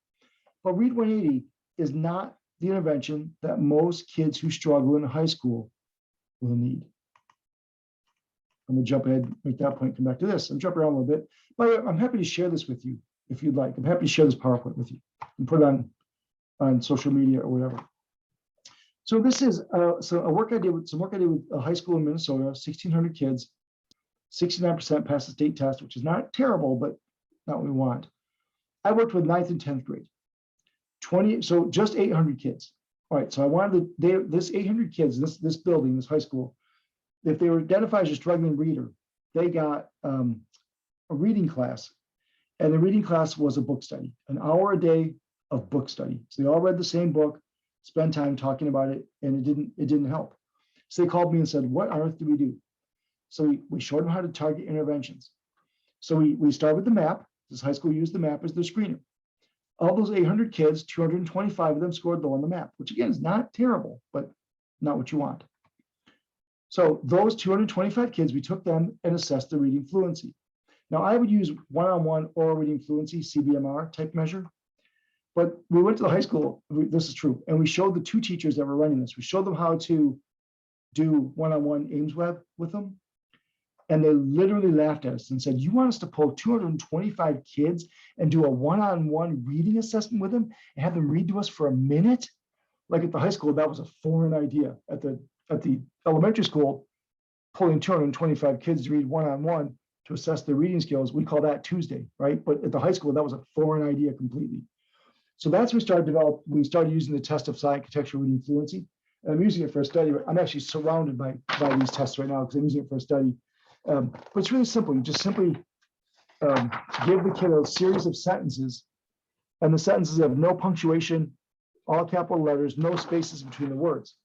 But Read 180 is not the intervention that most kids who struggle in high school will need. I'm going to jump ahead, make that point, come back to this. I'm jumping around a little bit. By the way, I'm happy to share this with you if you'd like. I'm happy to share this PowerPoint with you and put it on social media or whatever. So this is some work I did with a high school in Minnesota, 1,600 kids, 69% passed the state test, which is not terrible, but not what we want. I worked with 9th and 10th grade. So just 800 kids. All right, so I wanted this 800 kids, this building, this high school, if they were identified as a struggling reader, they got a reading class. And the reading class was a book study, an hour a day of book study. So they all read the same book, spent time talking about it, and it didn't help. So they called me and said, what on earth do we do? So we showed them how to target interventions. So we started with the map. This high school used the map as their screener. All those 800 kids, 225 of them scored low on the map, which again is not terrible, but not what you want. So those 225 kids, we took them and assessed their reading fluency. Now I would use one-on-one oral reading fluency, CBMR type measure, but we went to the high school, this is true, and we showed the two teachers that were running this, we showed them how to do one-on-one Ames Web with them. And they literally laughed at us and said, you want us to pull 225 kids and do a one-on-one reading assessment with them and have them read to us for a minute? Like at the high school, that was a foreign idea. At the elementary school, pulling 225 kids to read one-on-one to assess their reading skills, we call that Tuesday, right? But at the high school, that was a foreign idea completely. So that's when we started using the test of SKiPP reading fluency. And I'm using it for a study. I'm actually surrounded by these tests right now because I'm using it for a study. But it's really simple. You just simply give the kid a series of sentences, and the sentences have no punctuation, all capital letters, no spaces between the words.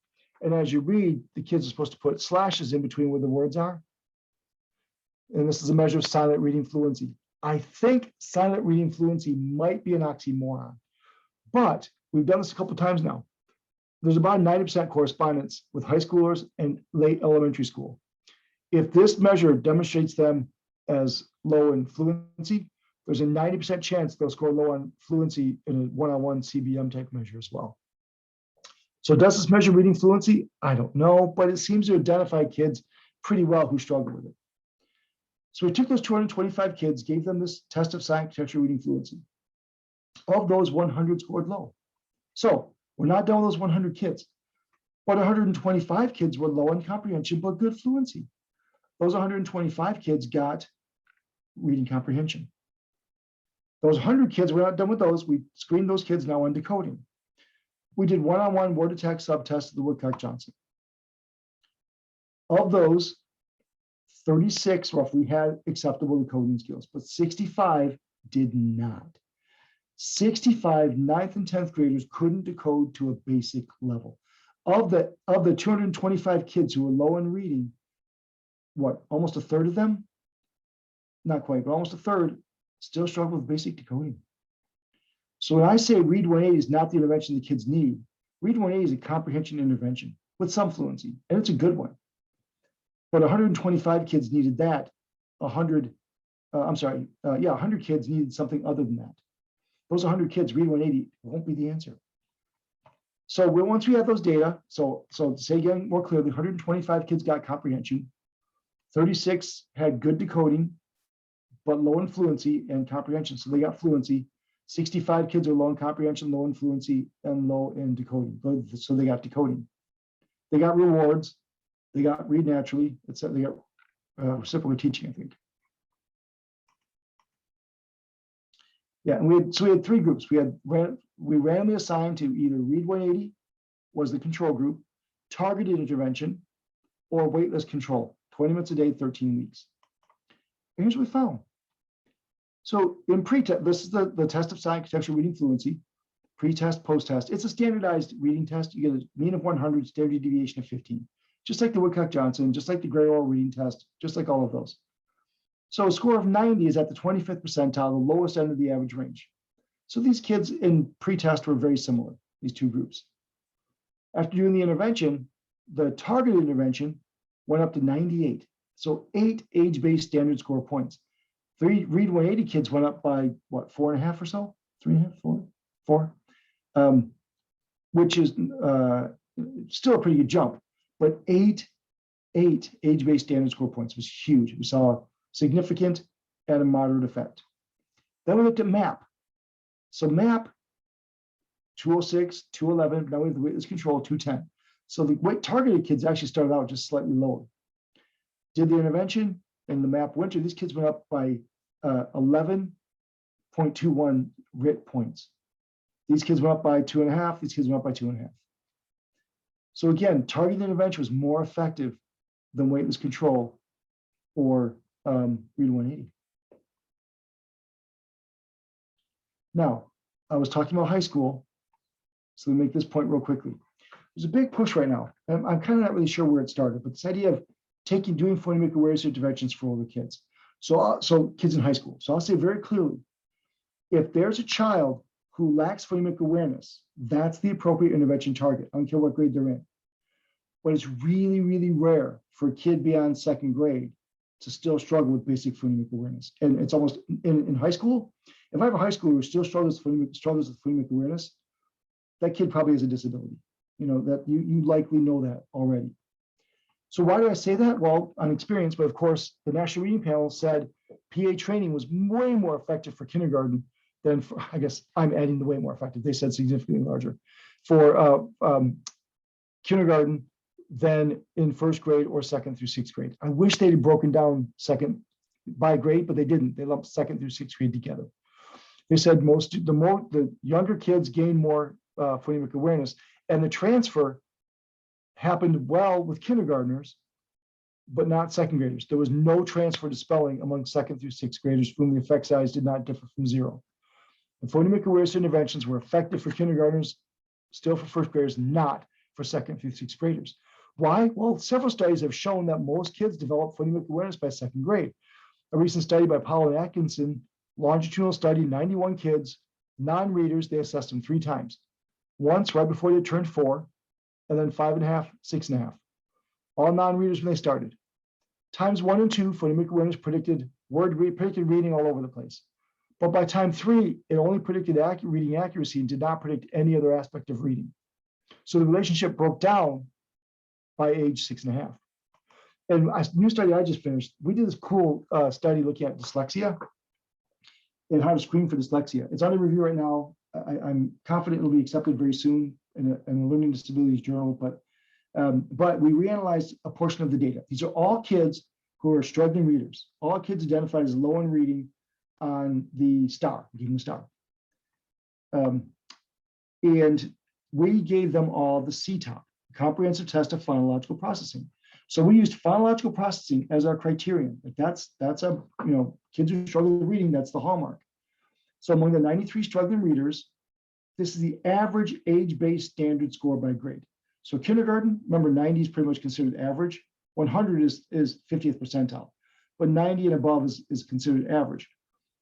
And as you read, the kids are supposed to put slashes in between where the words are. And this is a measure of silent reading fluency. I think silent reading fluency might be an oxymoron, but we've done this a couple of times now. There's about 90% correspondence with high schoolers and late elementary school. If this measure demonstrates them as low in fluency, there's a 90% chance they'll score low on fluency in a one-on-one CBM type measure as well. So does this measure reading fluency? I don't know, but it seems to identify kids pretty well who struggle with it. So we took those 225 kids, gave them this test of SKiPP reading fluency. Of those, 100 scored low. So we're not done with those 100 kids, but 125 kids were low in comprehension, but good fluency. Those 125 kids got reading comprehension. Those 100 kids, we're not done with those. We screened those kids now on decoding. We did one-on-one word to text subtest of the Woodcock-Johnson. Of those, 36 roughly had acceptable decoding skills, but 65 did not. 65 9th and 10th graders couldn't decode to a basic level. Of the 225 kids who were low in reading, what, almost a third of them? Not quite, but almost a third still struggle with basic decoding. So when I say Read 180 is not the intervention the kids need, Read 180 is a comprehension intervention with some fluency, and it's a good one. But 125 kids needed that. 100 kids needed something other than that. Those 100 kids, Read 180 won't be the answer. So once we have those data, so to say again more clearly, 125 kids got comprehension, 36 had good decoding, but low in fluency and comprehension, so they got fluency. 65 kids are low in comprehension, low in fluency, and low in decoding, so they got decoding. They got rewards, they got read naturally, etc. They got reciprocal teaching, I think. Yeah, and we had three groups. We randomly assigned to either Read 180 was the control group, targeted intervention, or waitlist control, 20 minutes a day, 13 weeks. And here's what we found. So in pre-test, this is the test of SKiPP reading fluency, pre-test, post-test. It's a standardized reading test. You get a mean of 100, standard deviation of 15, just like the Woodcock-Johnson, just like the Gray oral reading test, just like all of those. So a score of 90 is at the 25th percentile, the lowest end of the average range. So these kids in pre-test were very similar, these two groups. After doing the intervention, the targeted intervention went up to 98. So 8 age-based standard score points. Read 180 kids went up by what, 4.5 or so? 3.5, 4, which is still a pretty good jump, but 8 age-based standard score points was huge. We saw significant and a moderate effect. Then we looked at MAP. So MAP, 206, 211, now we have the waitlist control, 210. So the targeted kids actually started out just slightly lower. Did the intervention in the MAP winter, these kids went up by 11.21 RIT points. These kids went up by 2.5, these kids went up by 2.5. So again, targeted intervention was more effective than waitlist control or Read 180. Now, I was talking about high school. So let me make this point real quickly. There's a big push right now. And I'm kind of not really sure where it started, but this idea of doing phonemic awareness interventions for older kids. So kids in high school. So I'll say very clearly, if there's a child who lacks phonemic awareness, that's the appropriate intervention target. I don't care what grade they're in. But it's really, really rare for a kid beyond second grade to still struggle with basic phonemic awareness. And it's almost in high school. If I have a high schooler who still struggles with phonemic awareness, that kid probably has a disability. You know, that you likely know that already. So why do I say that? Well, on experience, but of course, the National Reading Panel said PA training was way more effective for kindergarten than for, I guess I'm adding the way more effective. They said significantly larger for kindergarten than in first grade or second through sixth grade. I wish they'd have broken down second by grade, but they didn't. They lumped second through sixth grade together. They said the younger kids gain more phonemic awareness, and the transfer happened well with kindergartners, but not second graders. There was no transfer to spelling among second through sixth graders whom the effect size did not differ from 0. The phonemic awareness interventions were effective for kindergartners, still for first graders, not for second through sixth graders. Why? Well, several studies have shown that most kids develop phonemic awareness by second grade. A recent study by Powell and Atkinson, longitudinal study, 91 kids, non-readers, they assessed them 3 times. Once right before they turned 4, and then 5.5, 6.5. All non-readers when they started. Times 1 and 2, phonemic awareness predicted reading all over the place. But by time 3, it only predicted reading accuracy and did not predict any other aspect of reading. So the relationship broke down by age 6.5. And a new study I just finished, we did this cool study looking at dyslexia and how to screen for dyslexia. It's under review right now. I'm confident it'll be accepted very soon in a learning disabilities journal, but we reanalyzed a portion of the data. These are all kids who are struggling readers, all kids identified as low in reading on the STAR, we gave them a STAR. And we gave them all the CTOP, Comprehensive Test of Phonological Processing. So we used phonological processing as our criterion. Like that's a, kids who struggle with reading, that's the hallmark. So among the 93 struggling readers, this is the average age-based standard score by grade. So kindergarten, remember 90 is pretty much considered average. 100 is 50th percentile, but 90 and above is considered average.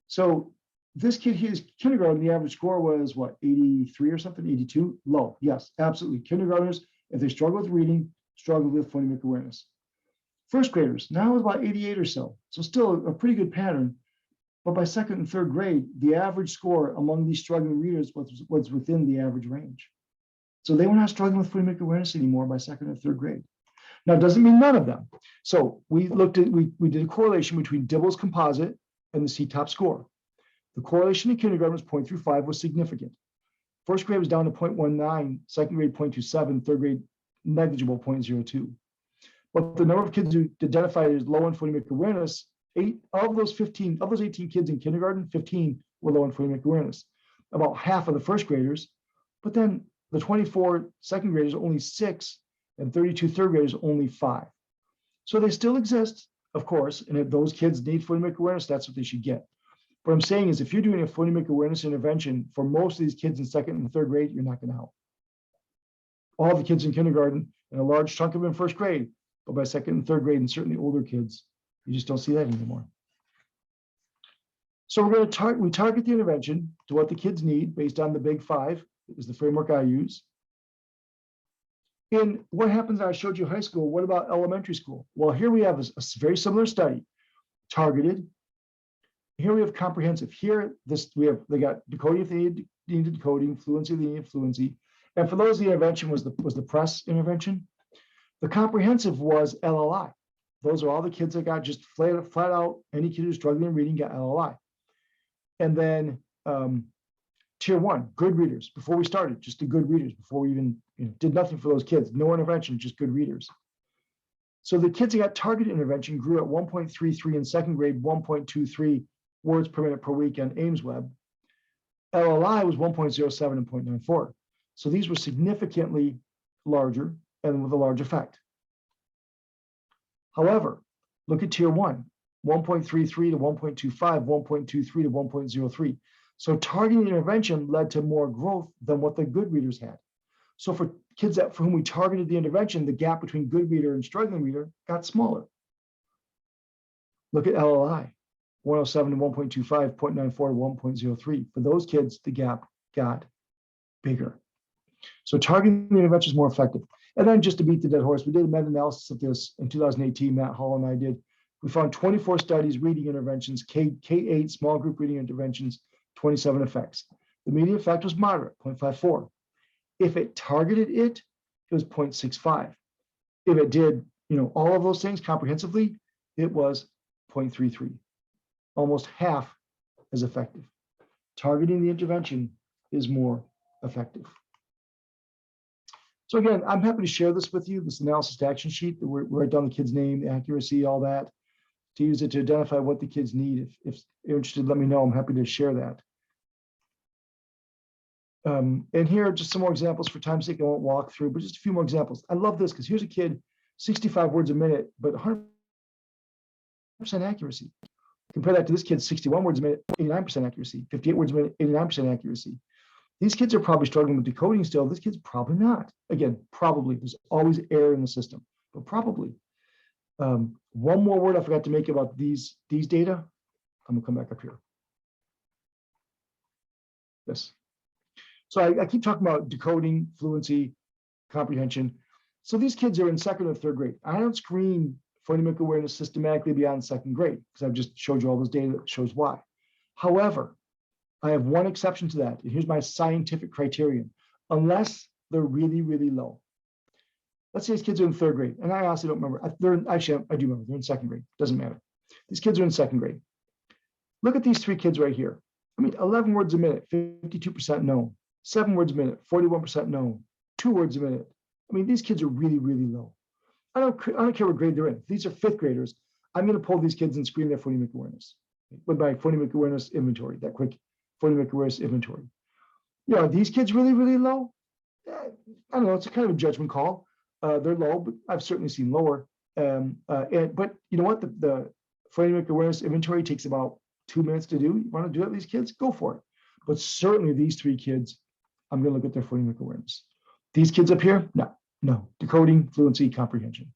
So this kid, his kindergarten, the average score was what, 83 or something, 82? Low, yes, absolutely. Kindergartners, if they struggle with reading, struggle with phonemic awareness. First graders, now is about 88 or so. So still a pretty good pattern. But by second and third grade, the average score among these struggling readers was within the average range. So they were not struggling with phonemic awareness anymore by second and third grade. Now, it doesn't mean none of them. So we did a correlation between Dibble's composite and the CTOP score. The correlation in kindergarten was 0.35 through 5 was significant. First grade was down to 0.19, second grade 0.27, third grade negligible 0.02. But the number of kids who identified as low in phonemic awareness, 8 of those 18 kids in kindergarten, 15 were low in phonemic awareness. About half of the first graders, but then the 24 second graders, only 6, and 32 third graders, only 5. So they still exist, of course, and if those kids need phonemic awareness, that's what they should get. What I'm saying is if you're doing a phonemic awareness intervention for most of these kids in second and third grade, you're not going to help. All the kids in kindergarten and a large chunk of them in first grade, but by second and third grade, and certainly older kids, you just don't see that anymore. So we're going to target the intervention to what the kids need based on the big 5 is the framework I use. And what happens? I showed you high school. What about elementary school? Well, here we have a very similar study, targeted. Here we have comprehensive. Here, they got decoding if they needed decoding, fluency if they needed fluency. And for those, the intervention was the press intervention. The comprehensive was LLI. Those are all the kids that got just flat out, any kid who's struggling in reading got LLI. And then tier 1, good readers. Before we started, just the good readers, before we even did nothing for those kids, no intervention, just good readers. So the kids that got targeted intervention grew at 1.33 in second grade, 1.23 words per minute per week on Ames Web. LLI was 1.07 and 0.94. So these were significantly larger and with a large effect. However, look at tier 1, 1.33 to 1.25, 1.23 to 1.03. So targeting intervention led to more growth than what the good readers had. So for kids for whom we targeted the intervention, the gap between good reader and struggling reader got smaller. Look at LLI, 107 to 1.25, 0.94 to 1.03. For those kids, the gap got bigger. So targeting the intervention is more effective. And then just to beat the dead horse, we did a meta-analysis of this in 2018, Matt Hall and I did. We found 24 studies, reading interventions, K8 small group reading interventions, 27 effects. The median effect was moderate, 0.54. If it targeted it, it was 0.65. If it did, all of those things comprehensively, it was 0.33, almost half as effective. Targeting the intervention is more effective. So again, I'm happy to share this with you, this analysis to action sheet, we write down the kid's name, the accuracy, all that, to use it to identify what the kids need. If you're interested, let me know. I'm happy to share that. And here are just some more examples. For time's sake, I won't walk through, but just a few more examples. I love this because here's a kid, 65 words a minute, but 100% accuracy. Compare that to this kid, 61 words a minute, 89% accuracy, 58 words a minute, 89% accuracy. These kids are probably struggling with decoding still. This kid's probably not. Again, probably. There's always error in the system, but probably. One more word I forgot to make about these data. I'm gonna come back up here. Yes. So I keep talking about decoding, fluency, comprehension. So these kids are in second or third grade. I don't screen phonemic awareness systematically beyond second grade because I've just showed you all this data that shows why. However, I have one exception to that. And here's my scientific criterion. Unless they're really, really low. Let's say these kids are in third grade. And I honestly don't remember. Actually, I do remember. They're in second grade. Doesn't matter. These kids are in second grade. Look at these three kids right here. 11 words a minute, 52% no. 7 words a minute, 41% no. 2 words a minute. These kids are really, really low. I don't care what grade they're in. If these are fifth graders, I'm going to pull these kids and screen their phonemic awareness with my phonemic awareness inventory, that quick phonemic awareness inventory. Are these kids really, really low? I don't know. It's a kind of a judgment call. They're low, but I've certainly seen lower. But you know what? The phonemic awareness inventory takes about 2 minutes to do. You want to do it with these kids? Go for it. But certainly these three kids, I'm going to look at their phonemic awareness. These kids up here, no. Decoding, fluency, comprehension.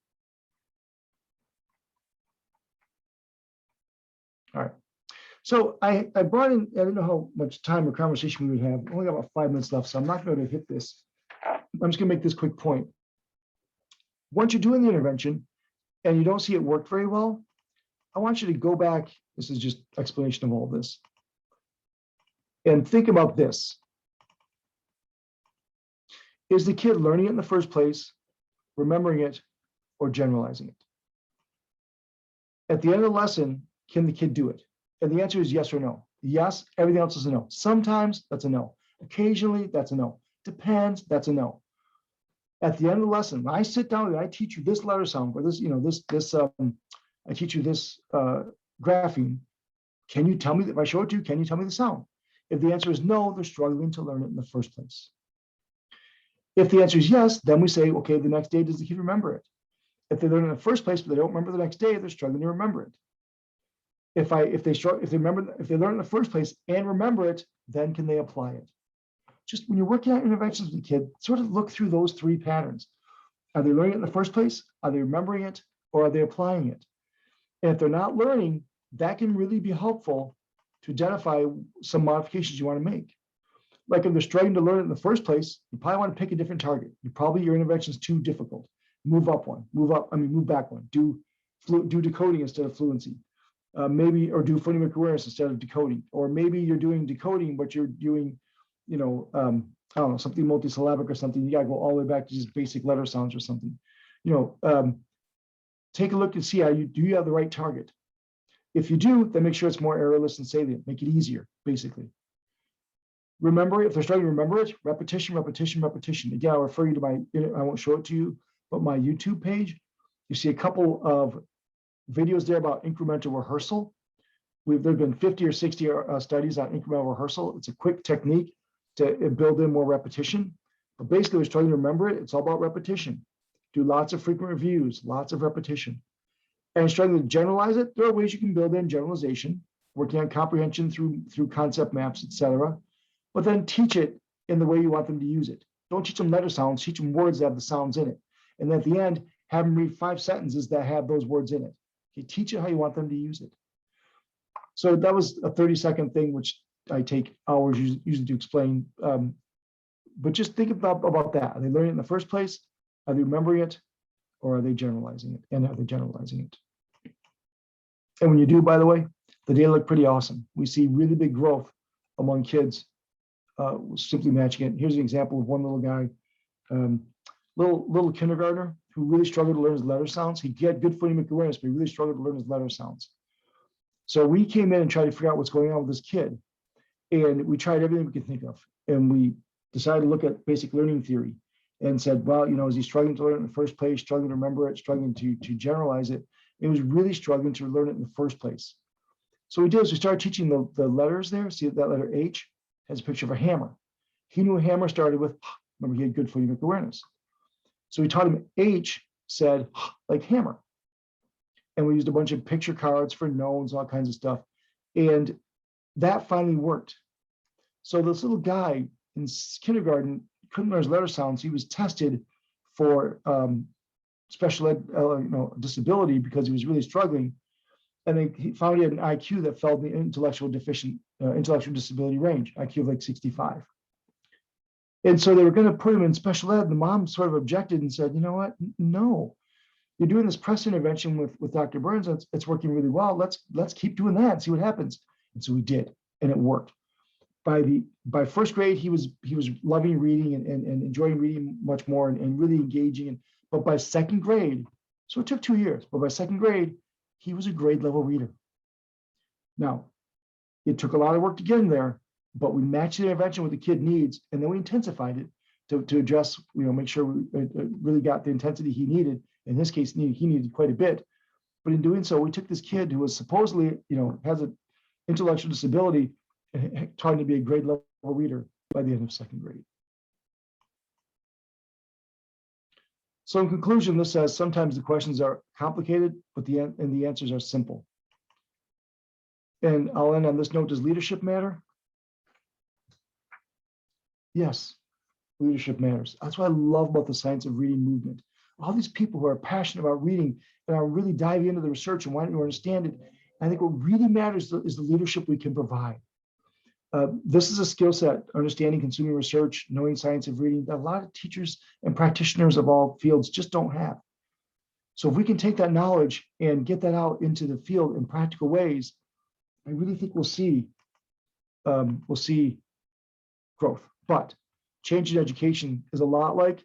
All right. So I brought in, I don't know how much time or conversation we would have. I only got about 5 minutes left, so I'm not going to hit this. I'm just going to make this quick point. Once you're doing the intervention and you don't see it work very well, I want you to go back. This is just explanation of all this. And think about this. Is the kid learning it in the first place, remembering it, or generalizing it? At the end of the lesson, can the kid do it? And the answer is yes or no. Yes, everything else is a no. Sometimes that's a no. Occasionally, that's a no. Depends, that's a no. At the end of the lesson, when I sit down and I teach you this letter sound, or this, I teach you this grapheme. Can you tell me, if I show it to you, can you tell me the sound? If the answer is no, they're struggling to learn it in the first place. If the answer is yes, then we say, okay, the next day, does the kid remember it? If they learn it in the first place, but they don't remember the next day, they're struggling to remember it. If they learn it in the first place and remember it, then can they apply it? Just when you're working out interventions with the kid, sort of look through those three patterns. Are they learning it in the first place? Are they remembering it? Or are they applying it? And if they're not learning, that can really be helpful to identify some modifications you want to make. Like if they're struggling to learn it in the first place, you probably want to pick a different target. Your intervention is too difficult. Move back one. Do decoding instead of fluency. Or do phonemic awareness instead of decoding. Or maybe you're doing decoding, but you're doing, I don't know, something multisyllabic or something. You got to go all the way back to just basic letter sounds or something. Take a look and see do you have the right target. If you do, then make sure it's more errorless and salient. Make it easier, basically. Remember, if they're struggling to remember it, repetition. Again, I'll refer you to I won't show it to you, but my YouTube page. You see a couple of videos there about incremental rehearsal. There have been 50 or 60 studies on incremental rehearsal. It's a quick technique to build in more repetition. But basically, we're struggling to remember it. It's all about repetition. Do lots of frequent reviews, lots of repetition. And struggling to generalize it, there are ways you can build in generalization. working on comprehension through concept maps, etc. But then teach it in the way you want them to use it. Don't teach them letter sounds, teach them words that have the sounds in it. And at the end, have them read 5 sentences that have those words in it. Okay, teach it how you want them to use it. So that was a 30-second thing, which I take hours usually to explain. But just think about that. Are they learning it in the first place? Are they remembering it? Or are they generalizing it? And are they generalizing it? And when you do, by the way, the data look pretty awesome. We see really big growth among kids simply matching it. Here's an example of one little guy, little kindergartner who really struggled to learn his letter sounds. He had good phonemic awareness, but he really struggled to learn his letter sounds. So we came in and tried to figure out what's going on with this kid. And we tried everything we could think of. And we decided to look at basic learning theory and said, well, is he struggling to learn it in the first place, struggling to remember it, struggling to generalize it? It was really struggling to learn it in the first place. So we did is we started teaching the letters there. See that letter H has a picture of a hammer. He knew a hammer started with, remember he had good phonemic awareness. So we taught him H said like hammer. And we used a bunch of picture cards for knowns, all kinds of stuff. And that finally worked. So this little guy in kindergarten couldn't learn his letter sounds. He was tested for special ed, disability because he was really struggling. And he found he had an IQ that fell in the intellectual disability range, IQ of like 65. And so they were going to put him in special ed. And the mom sort of objected and said, you know what? No, you're doing this press intervention with Dr. Burns. It's working really well. Let's keep doing that and see what happens. And so we did, and it worked. By first grade, he was loving reading and enjoying reading much more and really engaging. But by second grade, so it took 2 years, but by second grade, he was a grade level reader. Now, it took a lot of work to get him there, but we matched the intervention with the kid needs, and then we intensified it to address, make sure we really got the intensity he needed. In this case, he needed quite a bit. But in doing so, we took this kid who was supposedly, has an intellectual disability, trying to be a grade level reader by the end of second grade. So in conclusion, this says sometimes the questions are complicated, but the answers are simple. And I'll end on this note: does leadership matter? Yes, leadership matters. That's what I love about the science of reading movement. All these people who are passionate about reading and are really diving into the research and wanting to understand it. I think what really matters is the leadership we can provide. This is a skill set, understanding consuming research, knowing science of reading, that a lot of teachers and practitioners of all fields just don't have. So if we can take that knowledge and get that out into the field in practical ways, I really think we'll see growth. But change in education is a lot like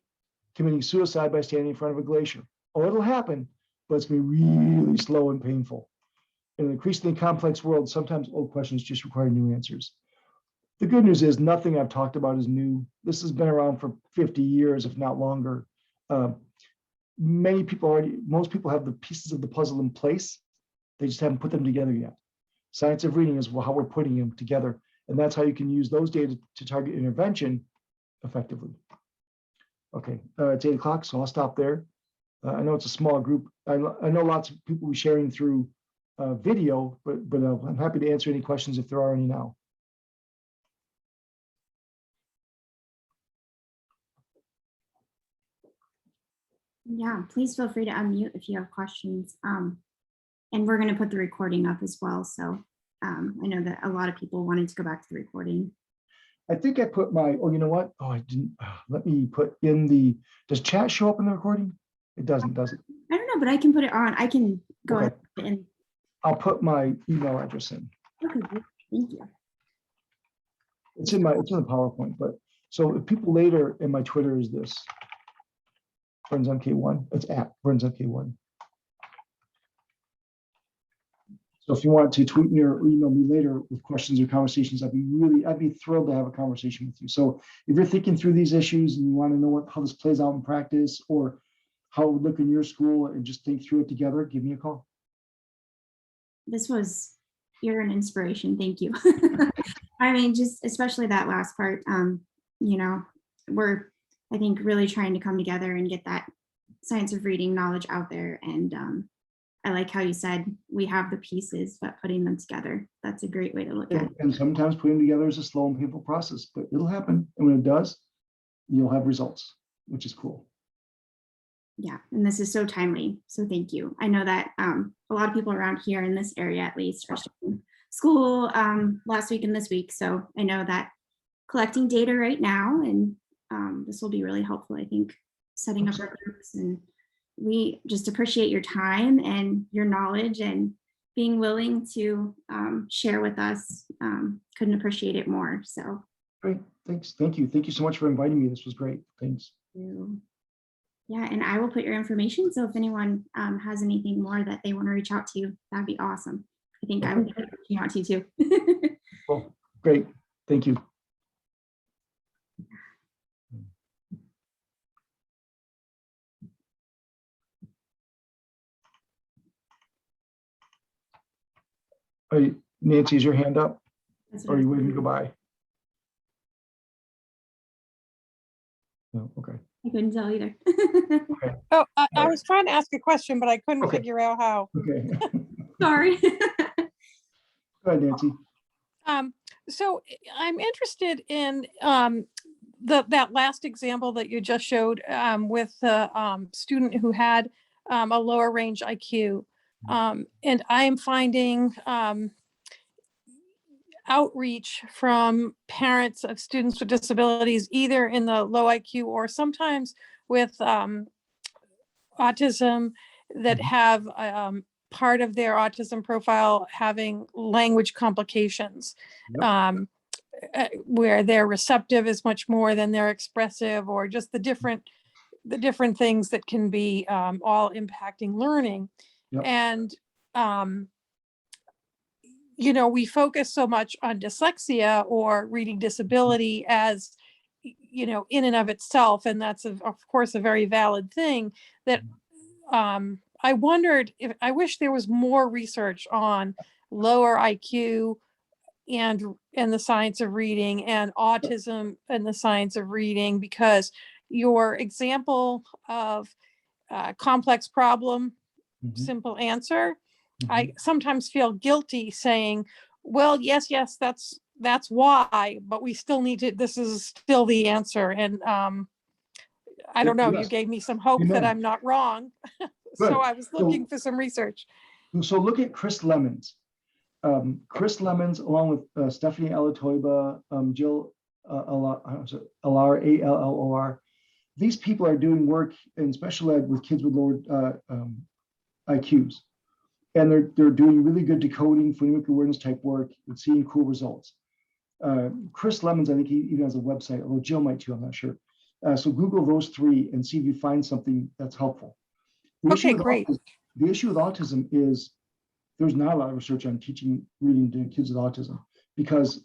committing suicide by standing in front of a glacier. Oh, it'll happen, but it's going to be really slow and painful. In an increasingly complex world, sometimes old questions just require new answers. The good news is nothing I've talked about is new. This has been around for 50 years, if not longer. Most people have the pieces of the puzzle in place. They just haven't put them together yet. Science of reading is how we're putting them together. And that's how you can use those data to target intervention effectively. Okay, it's 8 o'clock, so I'll stop there. I know it's a small group. I know lots of people will be sharing through video, but I'm happy to answer any questions if there are any now. Yeah, please feel free to unmute if you have questions. And we're going to put the recording up as well. So I know that a lot of people wanted to go back to the recording. I think I put my, you know what? Oh, I didn't. Let me put in does chat show up in the recording? It doesn't, does it? I don't know, but I can put it on. I can go ahead and. I'll put my email address in. Okay, thank you. It's in the PowerPoint, but so if people later in my Twitter is this. Burns on K1, it's at Burns on K1. So if you want to tweet me or email me later with questions or conversations, I'd be thrilled to have a conversation with you. So if you're thinking through these issues and you want to know how this plays out in practice or how it would look in your school and just think through it together, give me a call. You're an inspiration. Thank you. I mean, just especially that last part, we're, I think, really trying to come together and get that science of reading knowledge out there. And I like how you said we have the pieces, but putting them together, that's a great way to look at it. And sometimes putting them together is a slow and painful process, but it'll happen. And when it does, you'll have results, which is cool. Yeah, and this is so timely. So thank you. I know that a lot of people around here in this area, at least, are starting school last week and this week. So I know that collecting data right now, and this will be really helpful, I think, setting up our groups. And we just appreciate your time and your knowledge and being willing to share with us. Couldn't appreciate it more. So Great, thanks. Thank you. Thank you so much for inviting me. This was great. Thanks. Yeah, and I will put your information. So if anyone has anything more that they want to reach out to you, that'd be awesome. I think I would be reaching out to you too. Well, great. Thank you. Nancy, is your hand up? Or are you waiting to go by? No, okay. I couldn't tell either. Okay. Oh, I was trying to ask a question, but I couldn't Okay. figure out how. Okay. Sorry. Go ahead, Nancy. So I'm interested in that last example that you just showed with the student who had a lower range IQ. And I'm finding outreach from parents of students with disabilities, either in the low IQ or sometimes with autism, that have part of their autism profile having language complications. Yep. Where their receptive is much more than their expressive, or just the different things that can be all impacting learning. Yep. And you know, we focus so much on dyslexia or reading disability as, you know, in and of itself, and that's of course a very valid thing. That I wondered if, I wish there was more research on lower IQ and the science of reading, and autism and the science of reading, because your example of complex problem, simple answer, I sometimes feel guilty saying, well, yes, that's why, but we still need to, this is still the answer. And I don't know, Yes. you gave me some hope Amen. that I'm not wrong. So I was looking for some research. So look at Chris Lemons. Chris Lemons, along with Stephanie Alatoiba, Jill Allor, A-L-L-O-R. These people are doing work in special ed with kids with lower IQs. And they're doing really good decoding, phonemic awareness type work and seeing cool results. Chris Lemons, I think he even has a website, although Jill might too, I'm not sure. So Google those three and see if you find something that's helpful. Okay, great. The issue with autism is there's not a lot of research on teaching reading to kids with autism, because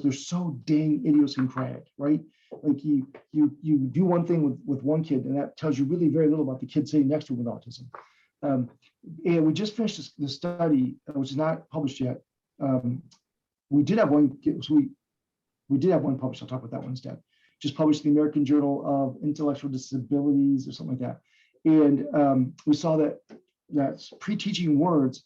they're so dang idiosyncratic, right? Like you do one thing with one kid, and that tells you really very little about the kid sitting next to him with autism. And we just finished this study, which is not published yet. We did have one. We did have one published. I'll talk about that one instead. Just published in the American Journal of Intellectual Disabilities or something like that. And we saw that pre-teaching words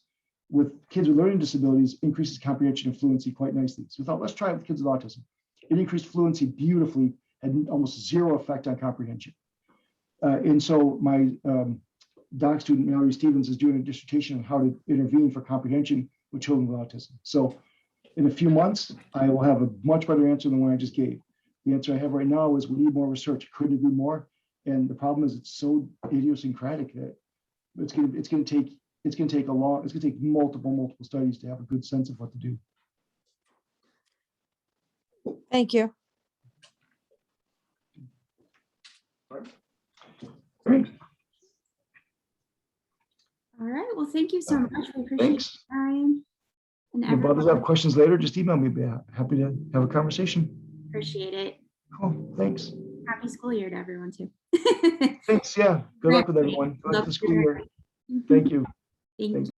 with kids with learning disabilities increases comprehension and fluency quite nicely. So we thought, let's try it with kids with autism. It increased fluency beautifully, had almost zero effect on comprehension. And so my doc student, Mallory Stevens, is doing a dissertation on how to intervene for comprehension with children with autism. So in a few months, I will have a much better answer than one I just gave. The answer I have right now is we need more research. Couldn't agree more. And the problem is it's so idiosyncratic that it's going to take multiple studies to have a good sense of what to do. Thank you. Great. All right. Well, thank you so much. We appreciate Thanks. your time. And If others have questions later, just email me. I'd be happy to have a conversation. appreciate it. Cool. Thanks. Happy school year to everyone too. Thanks. Yeah. Good luck with everyone. Good luck with the school year. Thank you. Thank you.